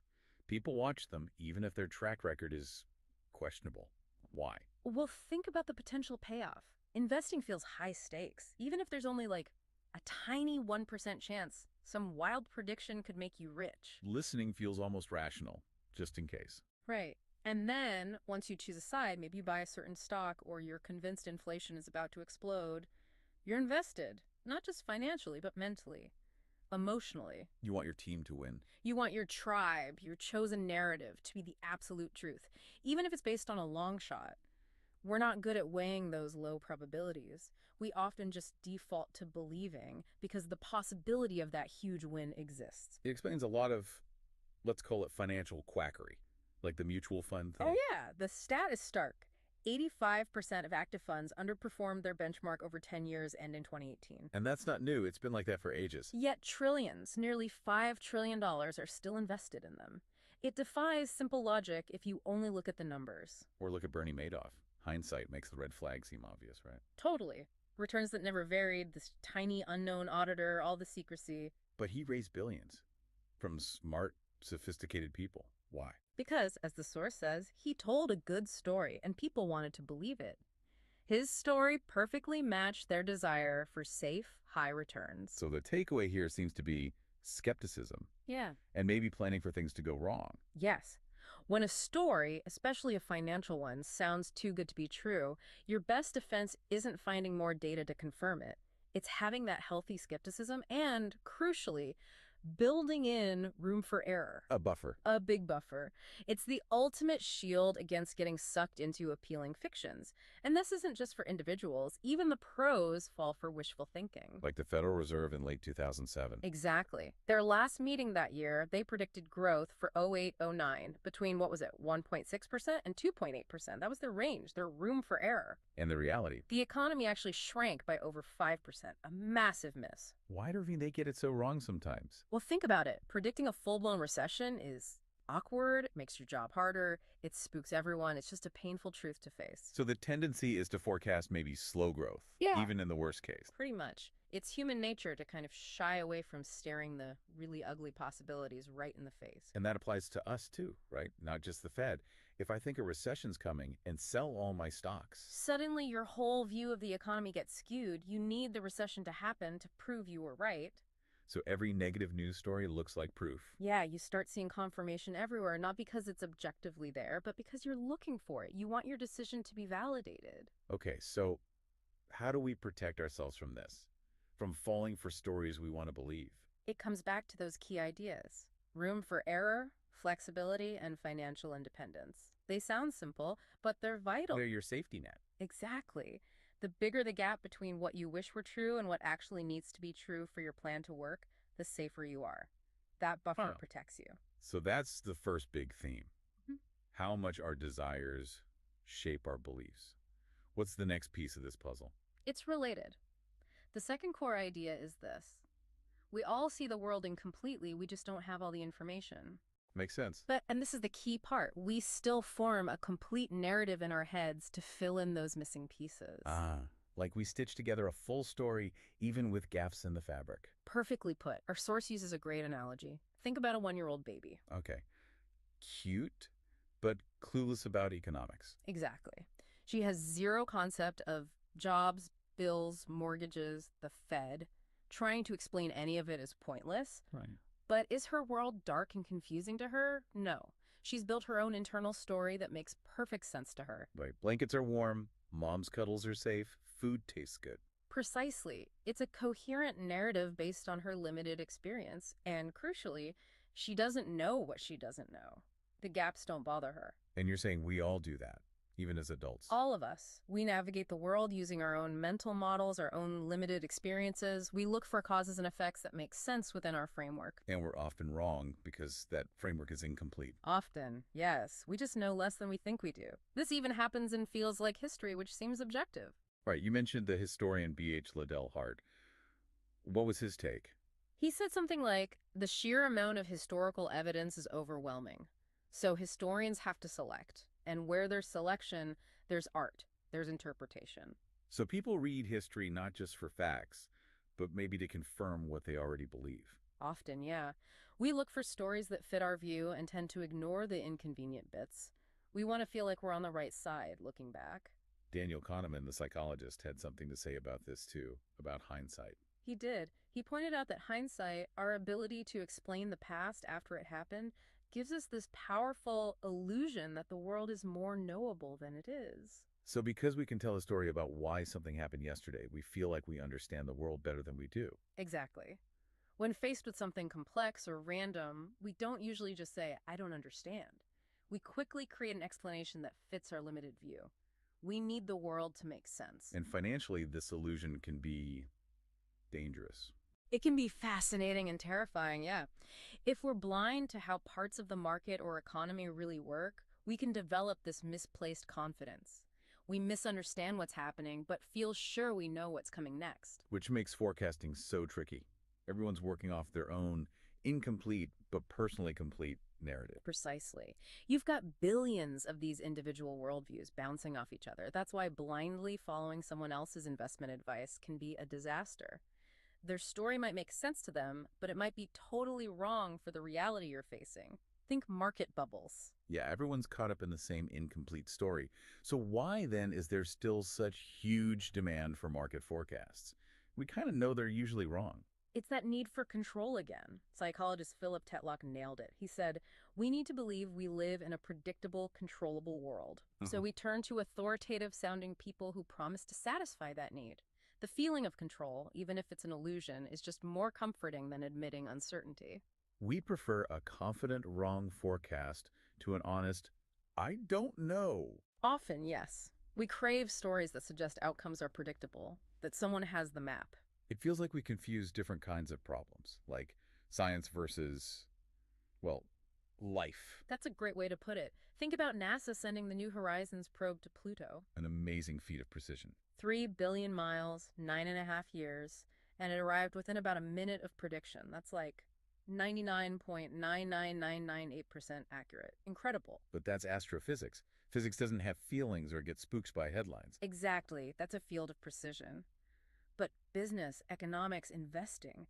People watch them even if their track record is questionable. Why? Well, think about the potential payoff. Investing feels high stakes. Even if there's only like a tiny 1% chance, some wild prediction could make you rich. Listening feels almost rational, just in case. Right. And then, once you choose a side, maybe you buy a certain stock or you're convinced inflation is about to explode, you're invested. Not just financially, but mentally. Emotionally. You want your team to win. You want your tribe, your chosen narrative, to be the absolute truth, even if it's based on a long shot. We're not good at weighing those low probabilities. We often just default to believing because the possibility of that huge win exists. It explains a lot of, let's call it financial quackery, like the mutual fund thing. Oh yeah, the stat is stark. 85% of active funds underperformed their benchmark over 10 years and in 2018. And that's not new. It's been like that for ages. Yet trillions, nearly $5 trillion, are still invested in them. It defies simple logic if you only look at the numbers. Or look at Bernie Madoff. Hindsight makes the red flag seem obvious, right? Totally. Returns that never varied, this tiny unknown auditor, all the secrecy. But he raised billions from smart, sophisticated people. Why? Because, as the source says, he told a good story and people wanted to believe it. His story perfectly matched their desire for safe, high returns. So the takeaway here seems to be skepticism. Yeah. And maybe planning for things to go wrong. Yes. When a story, especially a financial one, sounds too good to be true, your best defense isn't finding more data to confirm it. It's having that healthy skepticism and, crucially, building in room for error. A buffer. A big buffer. It's the ultimate shield against getting sucked into appealing fictions. And this isn't just for individuals. Even the pros fall for wishful thinking. Like the Federal Reserve in late 2007. Exactly. Their last meeting that year, they predicted growth for 08-09 between, 1.6% and 2.8%. That was their range, their room for error. And the reality. The economy actually shrank by over 5%, a massive miss. Why do they get it so wrong sometimes? Well, think about it. Predicting a full-blown recession is awkward, it makes your job harder, it spooks everyone. It's just a painful truth to face. So the tendency is to forecast maybe slow growth, Yeah. even in the worst case. Pretty much. It's human nature to kind of shy away from staring the really ugly possibilities right in the face. And that applies to us too, right? Not just the Fed. If I think a recession's coming and sell all my stocks. Suddenly, your whole view of the economy gets skewed. You need the recession to happen to prove you were right. So every negative news story looks like proof. Yeah, you start seeing confirmation everywhere, not because it's objectively there, but because you're looking for it. You want your decision to be validated. Okay, so how do we protect ourselves from this? From falling for stories we want to believe? It comes back to those key ideas: room for error, flexibility, and financial independence. They sound simple, but they're vital. They're your safety net. Exactly. The bigger the gap between what you wish were true and what actually needs to be true for your plan to work, the safer you are. That buffer protects you. So that's the first big theme. Mhm. How much our desires shape our beliefs. What's the next piece of this puzzle? It's related. The second core idea is this: we all see the world incompletely, we just don't have all the information. Makes sense. And this is the key part, we still form a complete narrative in our heads to fill in those missing pieces. Like we stitch together a full story even with gaps in the fabric. Perfectly put. Our source uses a great analogy. Think about a 1-year-old baby. Okay. Cute, but clueless about economics. Exactly. She has zero concept of jobs, bills, mortgages, the Fed. Trying to explain any of it is pointless. Right. But is her world dark and confusing to her? No. She's built her own internal story that makes perfect sense to her. Right. Blankets are warm, mom's cuddles are safe, food tastes good. Precisely. It's a coherent narrative based on her limited experience, and crucially, she doesn't know what she doesn't know. The gaps don't bother her. And you're saying we all do that, even as adults? All of us. We navigate the world using our own mental models, our own limited experiences. We look for causes and effects that make sense within our framework. And we're often wrong because that framework is incomplete. Often, yes. We just know less than we think we do. This even happens in fields like history, which seems objective. Right, you mentioned the historian B.H. Liddell Hart. What was his take? He said something like, the sheer amount of historical evidence is overwhelming. So historians have to select. And where there's selection, there's art, there's interpretation. So people read history not just for facts, but maybe to confirm what they already believe. Often, yeah. We look for stories that fit our view and tend to ignore the inconvenient bits. We want to feel like we're on the right side, looking back. Daniel Kahneman, the psychologist, had something to say about this too, about hindsight. He did. He pointed out that hindsight, our ability to explain the past after it happened, gives us this powerful illusion that the world is more knowable than it is. So because we can tell a story about why something happened yesterday, we feel like we understand the world better than we do. Exactly. When faced with something complex or random, we don't usually just say, I don't understand. We quickly create an explanation that fits our limited view. We need the world to make sense. And financially, this illusion can be dangerous. It can be fascinating and terrifying, yeah. If we're blind to how parts of the market or economy really work, we can develop this misplaced confidence. We misunderstand what's happening, but feel sure we know what's coming next. Which makes forecasting so tricky. Everyone's working off their own incomplete but personally complete narrative. Precisely. You've got billions of these individual worldviews bouncing off each other. That's why blindly following someone else's investment advice can be a disaster. Their story might make sense to them, but it might be totally wrong for the reality you're facing. Think market bubbles. Yeah, everyone's caught up in the same incomplete story. So why then is there still such huge demand for market forecasts? We kind of know they're usually wrong. It's that need for control again. Psychologist Philip Tetlock nailed it. He said, we need to believe we live in a predictable, controllable world. So we turn to authoritative-sounding people who promise to satisfy that need. The feeling of control, even if it's an illusion, is just more comforting than admitting uncertainty. We prefer a confident wrong forecast to an honest, I don't know. Often, yes. We crave stories that suggest outcomes are predictable, that someone has the map. It feels like we confuse different kinds of problems, like science versus, well, life. That's a great way to put it. Think about NASA sending the New Horizons probe to Pluto. An amazing feat of precision. 3 billion miles, 9.5 years, and it arrived within about a minute of prediction. That's like 99.99998% accurate. Incredible. But that's astrophysics. Physics doesn't have feelings or get spooked by headlines. Exactly. That's a field of precision. But business, economics, investing,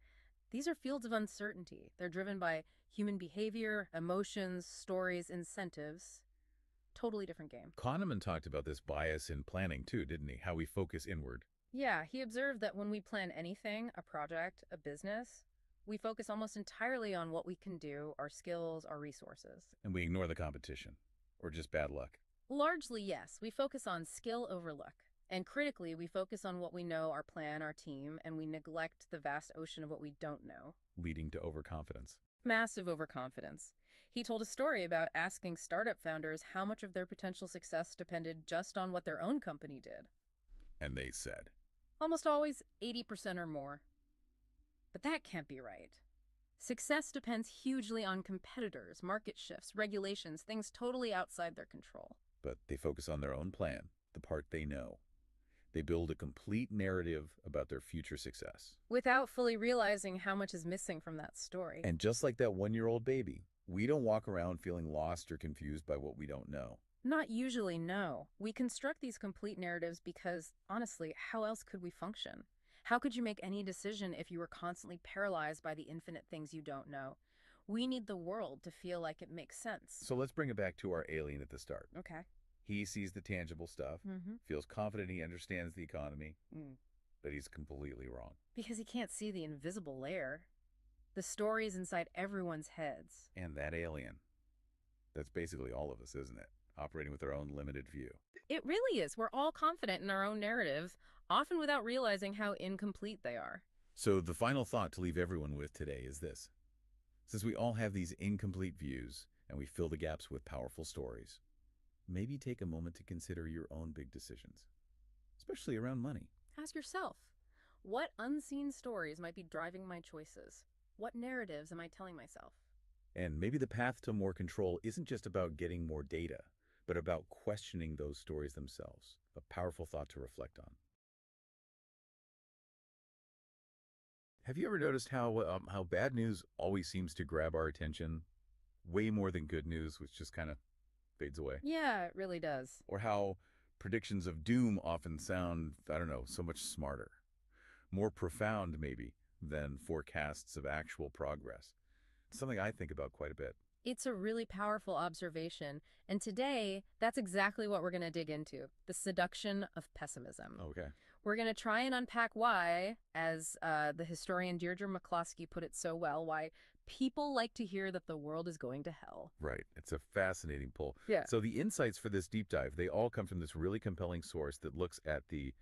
these are fields of uncertainty. They're driven by human behavior, emotions, stories, incentives. Totally different game. Kahneman talked about this bias in planning too, didn't he? How we focus inward. Yeah, he observed that when we plan anything, a project, a business, we focus almost entirely on what we can do, our skills, our resources. And we ignore the competition. Or just bad luck. Largely, yes. We focus on skill over luck. And critically, we focus on what we know, our plan, our team, and we neglect the vast ocean of what we don't know. Leading to overconfidence. Massive overconfidence. He told a story about asking startup founders how much of their potential success depended just on what their own company did. And they said. Almost always 80% or more. But that can't be right. Success depends hugely on competitors, market shifts, regulations, things totally outside their control. But they focus on their own plan, the part they know. They build a complete narrative about their future success. Without fully realizing how much is missing from that story. And just like that one-year-old baby, we don't walk around feeling lost or confused by what we don't know. Not usually, no. We construct these complete narratives because, honestly, how else could we function? How could you make any decision if you were constantly paralyzed by the infinite things you don't know? We need the world to feel like it makes sense. So let's bring it back to our alien at the start. Okay. He sees the tangible stuff, feels confident he understands the economy, but he's completely wrong. Because he can't see the invisible layer. The stories inside everyone's heads. And that alien. That's basically all of us, isn't it? Operating with our own limited view. It really is. We're all confident in our own narratives, often without realizing how incomplete they are. So the final thought to leave everyone with today is this. Since we all have these incomplete views and we fill the gaps with powerful stories, maybe take a moment to consider your own big decisions, especially around money. Ask yourself, what unseen stories might be driving my choices? What narratives am I telling myself? And maybe the path to more control isn't just about getting more data, but about questioning those stories themselves. A powerful thought to reflect on. Have you ever noticed how bad news always seems to grab our attention way more than good news, which just kind of fades away? Yeah, it really does. Or how predictions of doom often sound, I don't know, so much smarter, more profound maybe than forecasts of actual progress. It's something I think about quite a bit. It's a really powerful observation, and today, that's exactly what we're going to dig into, the seduction of pessimism. Okay. We're going to try and unpack why, as the historian Deirdre McCloskey put it so well, why people like to hear that the world is going to hell. Right. It's a fascinating pull. Yeah. So the insights for this deep dive, they all come from this really compelling source that looks at the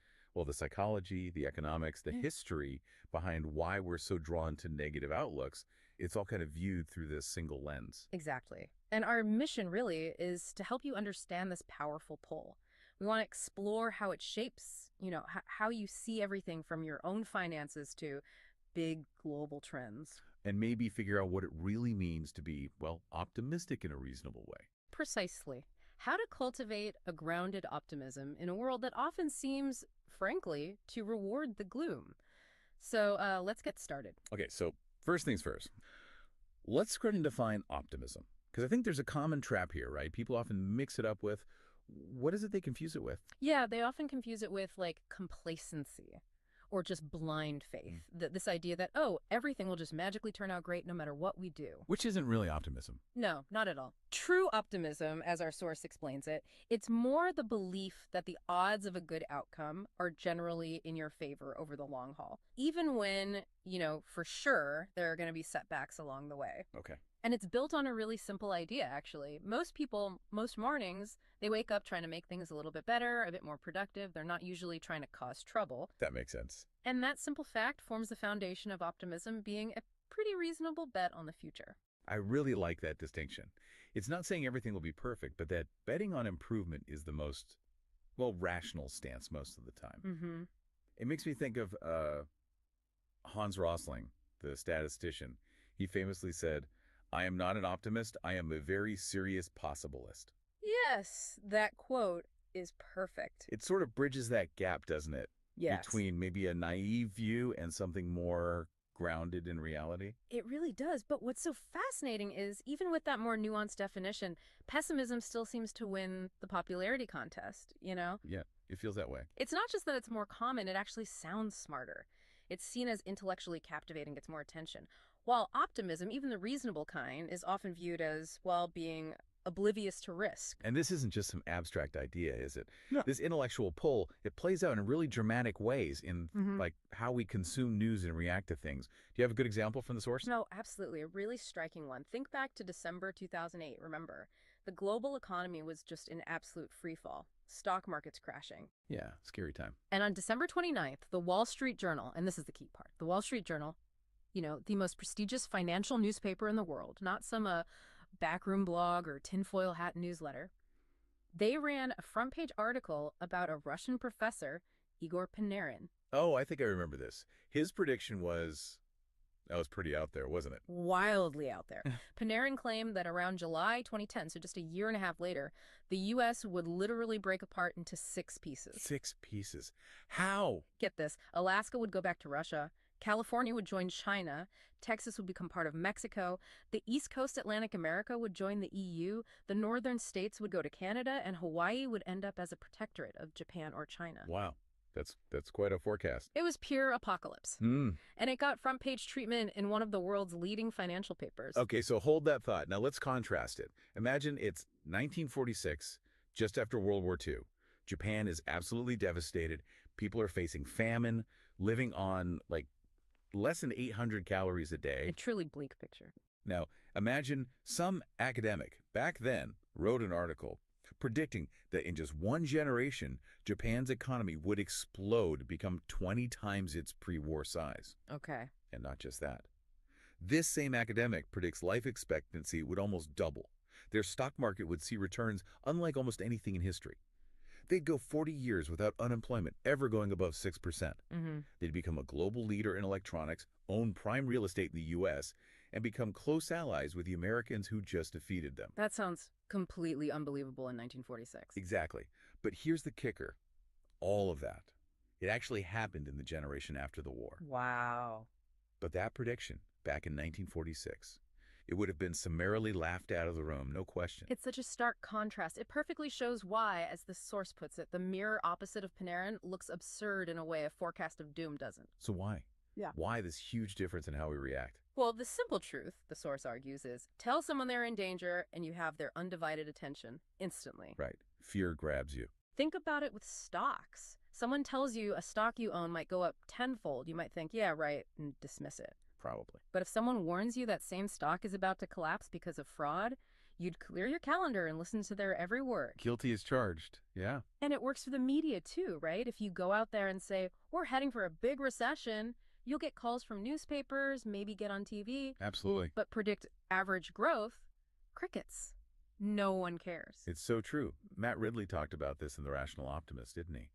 psychology, the economics, the history behind why we're so drawn to negative outlooks. It's all kind of viewed through this single lens. Exactly. And our mission really is to help you understand this powerful pull. We want to explore how it shapes, how you see everything from your own finances to big global trends. And maybe figure out what it really means to be, optimistic in a reasonable way. Precisely. How to cultivate a grounded optimism in a world that often seems, frankly, to reward the gloom. So let's get started. Okay, so first things first. Let's go ahead and define optimism. Because I think there's a common trap here, right? People often mix it up with, what is it they confuse it with? Yeah, they often confuse it with, complacency or just blind faith. This idea that, everything will just magically turn out great no matter what we do. Which isn't really optimism. No, not at all. True optimism, as our source explains it, it's more the belief that the odds of a good outcome are generally in your favor over the long haul. Even when, for sure, there are going to be setbacks along the way. Okay. And it's built on a really simple idea, actually. Most people, most mornings, they wake up trying to make things a little bit better, a bit more productive. They're not usually trying to cause trouble. That makes sense. And that simple fact forms the foundation of optimism being a pretty reasonable bet on the future. I really like that distinction. It's not saying everything will be perfect, but that betting on improvement is the most, rational stance most of the time. Mm-hmm. It makes me think of Hans Rosling, the statistician. He famously said, "I am not an optimist, I am a very serious possibilist." Yes, that quote is perfect. It sort of bridges that gap, doesn't it? Yes. Between maybe a naive view and something more grounded in reality. It really does. But what's so fascinating is even with that more nuanced definition, pessimism still seems to win the popularity contest, you know? Yeah, it feels that way. It's not just that it's more common, it actually sounds smarter. It's seen as intellectually captivating, gets more attention. While optimism, even the reasonable kind, is often viewed as, well, being oblivious to risk. And this isn't just some abstract idea, is it? No. This intellectual pull, it plays out in really dramatic ways in like how we consume news and react to things. Do you have a good example from the source? No, absolutely. A really striking one. Think back to December 2008, remember? The global economy was just in absolute freefall. Stock markets crashing. Yeah, scary time. And on December 29th, the Wall Street Journal, and this is the key part, the Wall Street Journal, you know, the most prestigious financial newspaper in the world, not some backroom blog or tinfoil hat newsletter, they ran a front-page article about a Russian professor, Igor Panarin. Oh, I think I remember this. His prediction was, that was pretty out there, wasn't it? Wildly out there. Panarin claimed that around July 2010, so just a year and a half later, the U.S. would literally break apart into 6 pieces. 6 pieces. How? Get this. Alaska would go back to Russia. California would join China. Texas would become part of Mexico. The East Coast Atlantic America would join the EU. The northern states would go to Canada, and Hawaii would end up as a protectorate of Japan or China. Wow. That's quite a forecast. It was pure apocalypse. And it got front-page treatment in one of the world's leading financial papers. Okay, so hold that thought. Now let's contrast it. Imagine it's 1946, just after World War II. Japan is absolutely devastated. People are facing famine, living on, like, less than 800 calories a day. A truly bleak picture. Now, imagine some academic back then wrote an article predicting that in just one generation, Japan's economy would explode, become 20 times its pre-war size. Okay. And not just that. This same academic predicts life expectancy would almost double. Their stock market would see returns unlike almost anything in history. They'd go 40 years without unemployment ever going above 6%. They'd become a global leader in electronics, own prime real estate in the U.S., and become close allies with the Americans who just defeated them. That sounds completely unbelievable in 1946. Exactly. But here's the kicker. All of that, it actually happened in the generation after the war. Wow. But that prediction, back in 1946, it would have been summarily laughed out of the room, no question. It's such a stark contrast. It perfectly shows why, as the source puts it, the mirror opposite of Panarin looks absurd in a way a forecast of doom doesn't. So why? Yeah. Why this huge difference in how we react? Well, the simple truth, the source argues, is tell someone they're in danger and you have their undivided attention instantly. Right. Fear grabs you. Think about it with stocks. Someone tells you a stock you own might go up tenfold. You might think, yeah, right, and dismiss it. Probably. But if someone warns you that same stock is about to collapse because of fraud, you'd clear your calendar and listen to their every word. Guilty as charged. Yeah. And it works for the media too, right? If you go out there and say, we're heading for a big recession, you'll get calls from newspapers, maybe get on TV. Absolutely. But predict average growth, crickets. No one cares. It's so true. Matt Ridley talked about this in The Rational Optimist, didn't he?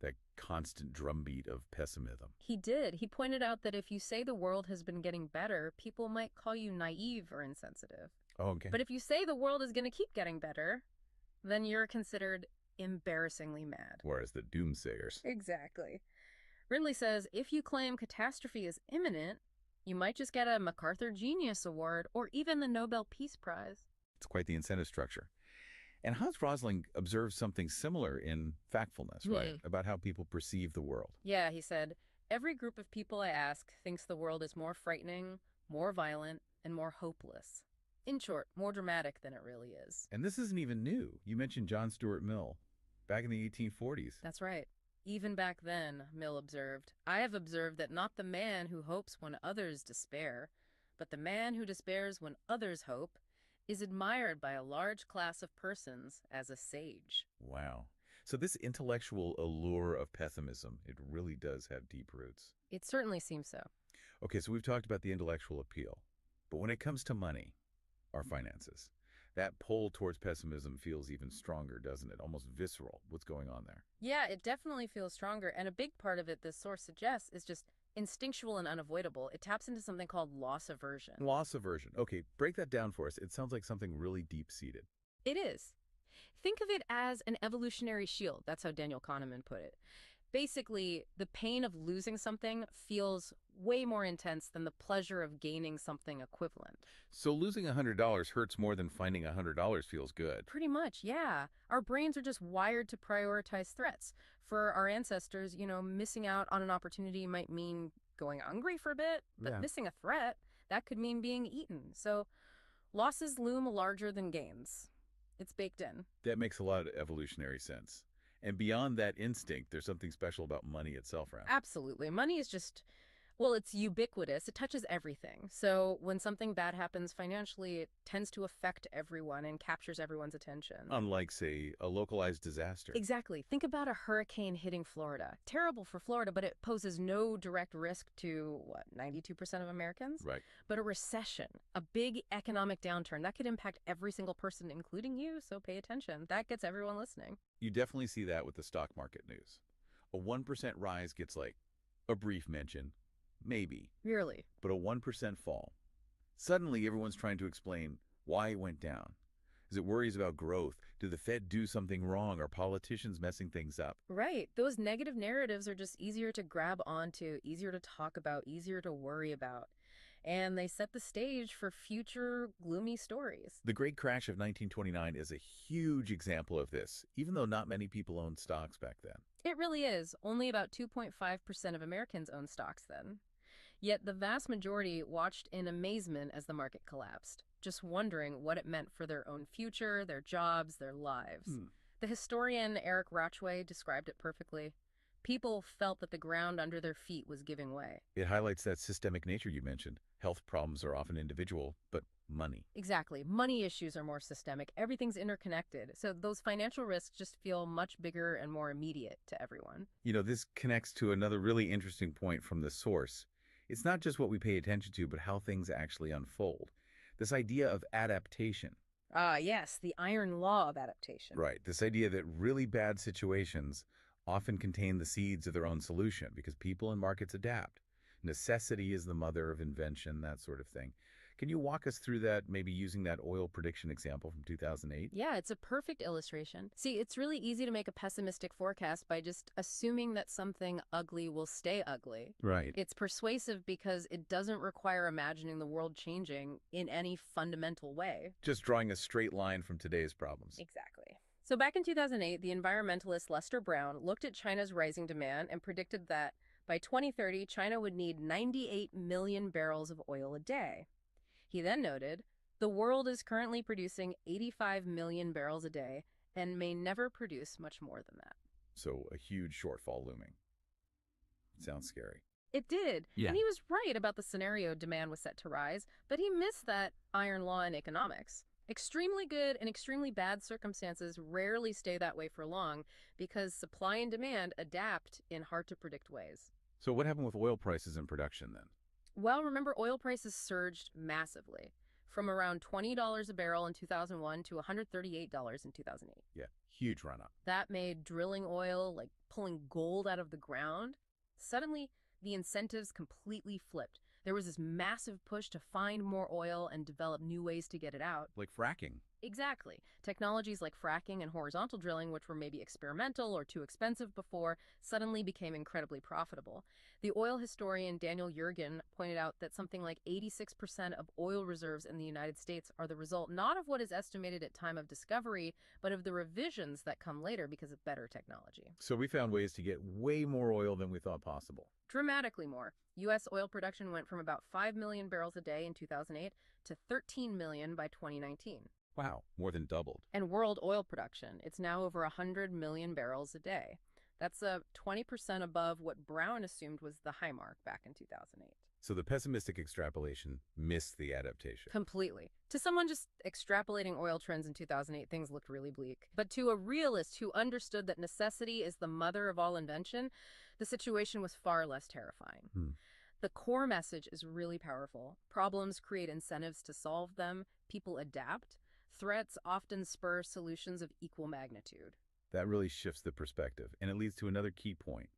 That constant drumbeat of pessimism. He did. He pointed out that if you say the world has been getting better, people might call you naive or insensitive. Oh, okay. But if you say the world is going to keep getting better, then you're considered embarrassingly mad. Whereas the doomsayers. Exactly. Ridley says if you claim catastrophe is imminent, you might just get a MacArthur Genius Award or even the Nobel Peace Prize. It's quite the incentive structure. And Hans Rosling observed something similar in Factfulness, right? About how people perceive the world. Yeah, he said, every group of people I ask thinks the world is more frightening, more violent, and more hopeless. In short, more dramatic than it really is. And this isn't even new. You mentioned John Stuart Mill back in the 1840s. That's right. Even back then, Mill observed, I have observed that not the man who hopes when others despair, but the man who despairs when others hope, is admired by a large class of persons as a sage. Wow. So this intellectual allure of pessimism, it really does have deep roots. It certainly seems so. Okay, so we've talked about the intellectual appeal. But when it comes to money, our finances, that pull towards pessimism feels even stronger, doesn't it? Almost visceral. What's going on there? Yeah, it definitely feels stronger. And a big part of it, this source suggests, is just instinctual and unavoidable. It taps into something called loss aversion. Loss aversion. Okay, break that down for us. It sounds like something really deep-seated. It is. Think of it as an evolutionary shield. That's how Daniel Kahneman put it. Basically, the pain of losing something feels way more intense than the pleasure of gaining something equivalent. So losing $100 hurts more than finding $100 feels good. Pretty much, yeah. Our brains are just wired to prioritize threats. For our ancestors, missing out on an opportunity might mean going hungry for a bit, but Yeah. missing a threat, that could mean being eaten. So losses loom larger than gains. It's baked in. That makes a lot of evolutionary sense. And beyond that instinct, there's something special about money itself, right? Absolutely. Money is just, well, it's ubiquitous. It touches everything. So when something bad happens financially, it tends to affect everyone and captures everyone's attention. Unlike, say, a localized disaster. Exactly. Think about a hurricane hitting Florida. Terrible for Florida, but it poses no direct risk to, 92% of Americans? Right. But a recession, a big economic downturn, that could impact every single person, including you, so pay attention. That gets everyone listening. You definitely see that with the stock market news. A 1% rise gets like a brief mention, maybe, Really. but a 1% fall. Suddenly, everyone's trying to explain why it went down. Is it worries about growth? Did the Fed do something wrong? Are politicians messing things up? Right. Those negative narratives are just easier to grab onto, easier to talk about, easier to worry about. And they set the stage for future gloomy stories. The Great Crash of 1929 is a huge example of this, even though not many people owned stocks back then. It really is. Only about 2.5% of Americans own stocks then. Yet the vast majority watched in amazement as the market collapsed, just wondering what it meant for their own future, their jobs, their lives. The historian Eric Rauchway described it perfectly. People felt that the ground under their feet was giving way. It highlights that systemic nature you mentioned. Health problems are often individual, but money. Exactly. Money issues are more systemic. Everything's interconnected. So those financial risks just feel much bigger and more immediate to everyone. This connects to another really interesting point from the source. It's not just what we pay attention to, but how things actually unfold. This idea of adaptation. Ah, yes, the iron law of adaptation. Right. This idea that really bad situations often contain the seeds of their own solution because people and markets adapt. Necessity is the mother of invention, that sort of thing. Can you walk us through that, maybe using that oil prediction example from 2008? Yeah, it's a perfect illustration. See, it's really easy to make a pessimistic forecast by just assuming that something ugly will stay ugly. Right. It's persuasive because it doesn't require imagining the world changing in any fundamental way. Just drawing a straight line from today's problems. Exactly. So back in 2008, the environmentalist Lester Brown looked at China's rising demand and predicted that by 2030, China would need 98 million barrels of oil a day. He then noted, the world is currently producing 85 million barrels a day and may never produce much more than that. So a huge shortfall looming. Sounds scary. It did. Yeah. And he was right about the scenario demand was set to rise, but he missed that iron law in economics. Extremely good and extremely bad circumstances rarely stay that way for long because supply and demand adapt in hard-to-predict ways. So what happened with oil prices and production then? Well, remember, oil prices surged massively, from around $20 a barrel in 2001 to $138 in 2008. Yeah, huge run-up. That made drilling oil like pulling gold out of the ground. Suddenly, the incentives completely flipped. There was this massive push to find more oil and develop new ways to get it out. Like fracking. Exactly. Technologies like fracking and horizontal drilling, which were maybe experimental or too expensive before, suddenly became incredibly profitable. The oil historian Daniel Yergin pointed out that something like 86% of oil reserves in the United States are the result not of what is estimated at time of discovery, but of the revisions that come later because of better technology. So we found ways to get way more oil than we thought possible. Dramatically more. U.S. oil production went from about 5 million barrels a day in 2008 to 13 million by 2019. Wow, more than doubled. And world oil production, it's now over 100 million barrels a day. That's 20% above what Brown assumed was the high mark back in 2008. So the pessimistic extrapolation missed the adaptation. Completely. To someone just extrapolating oil trends in 2008, things looked really bleak. But to a realist who understood that necessity is the mother of all invention, the situation was far less terrifying. The core message is really powerful. Problems create incentives to solve them. People adapt. Threats often spur solutions of equal magnitude. That really shifts the perspective, and it leads to another key point,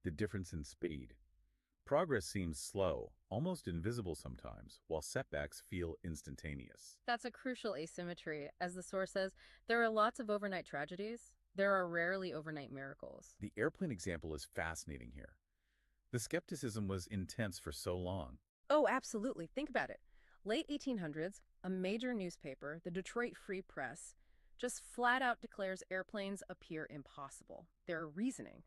the difference in speed. Progress seems slow, almost invisible sometimes, while setbacks feel instantaneous. That's a crucial asymmetry. As the source says, there are lots of overnight tragedies. There are rarely overnight miracles. The airplane example is fascinating here. The skepticism was intense for so long. Oh, absolutely. Think about it. Late 1800s, a major newspaper, the Detroit Free Press, just flat out declares airplanes appear impossible. Their reasoning: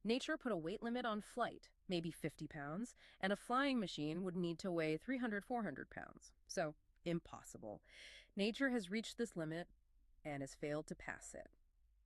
nature put a weight limit on flight, maybe 50 pounds, and a flying machine would need to weigh 300, 400 pounds. So, impossible. Nature has reached this limit and has failed to pass it.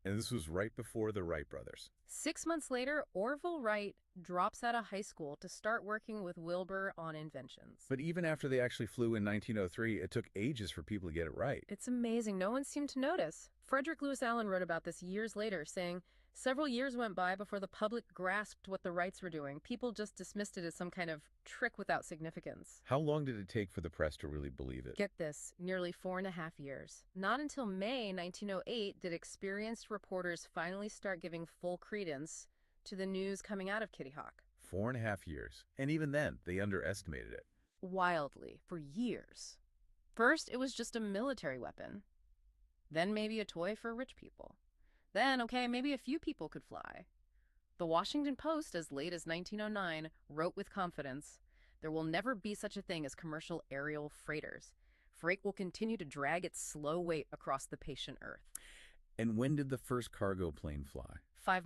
And this was right before the Wright brothers. 6 months later, Orville Wright drops out of high school to start working with Wilbur on inventions. But even after they actually flew in 1903, it took ages for people to get it right. It's amazing. No one seemed to notice. Frederick Lewis Allen wrote about this years later, saying, several years went by before the public grasped what the Wrights were doing. People just dismissed it as some kind of trick without significance. How long did it take for the press to really believe it? Get this, nearly 4.5 years. Not until May 1908 did experienced reporters finally start giving full credence to the news coming out of Kitty Hawk. 4.5 years. And even then, they underestimated it. Wildly, for years. First, it was just a military weapon. Then maybe a toy for rich people. Then, okay, maybe a few people could fly. The Washington Post, as late as 1909, wrote with confidence, there will never be such a thing as commercial aerial freighters. Freight will continue to drag its slow weight across the patient earth. And when did the first cargo plane fly? 5 months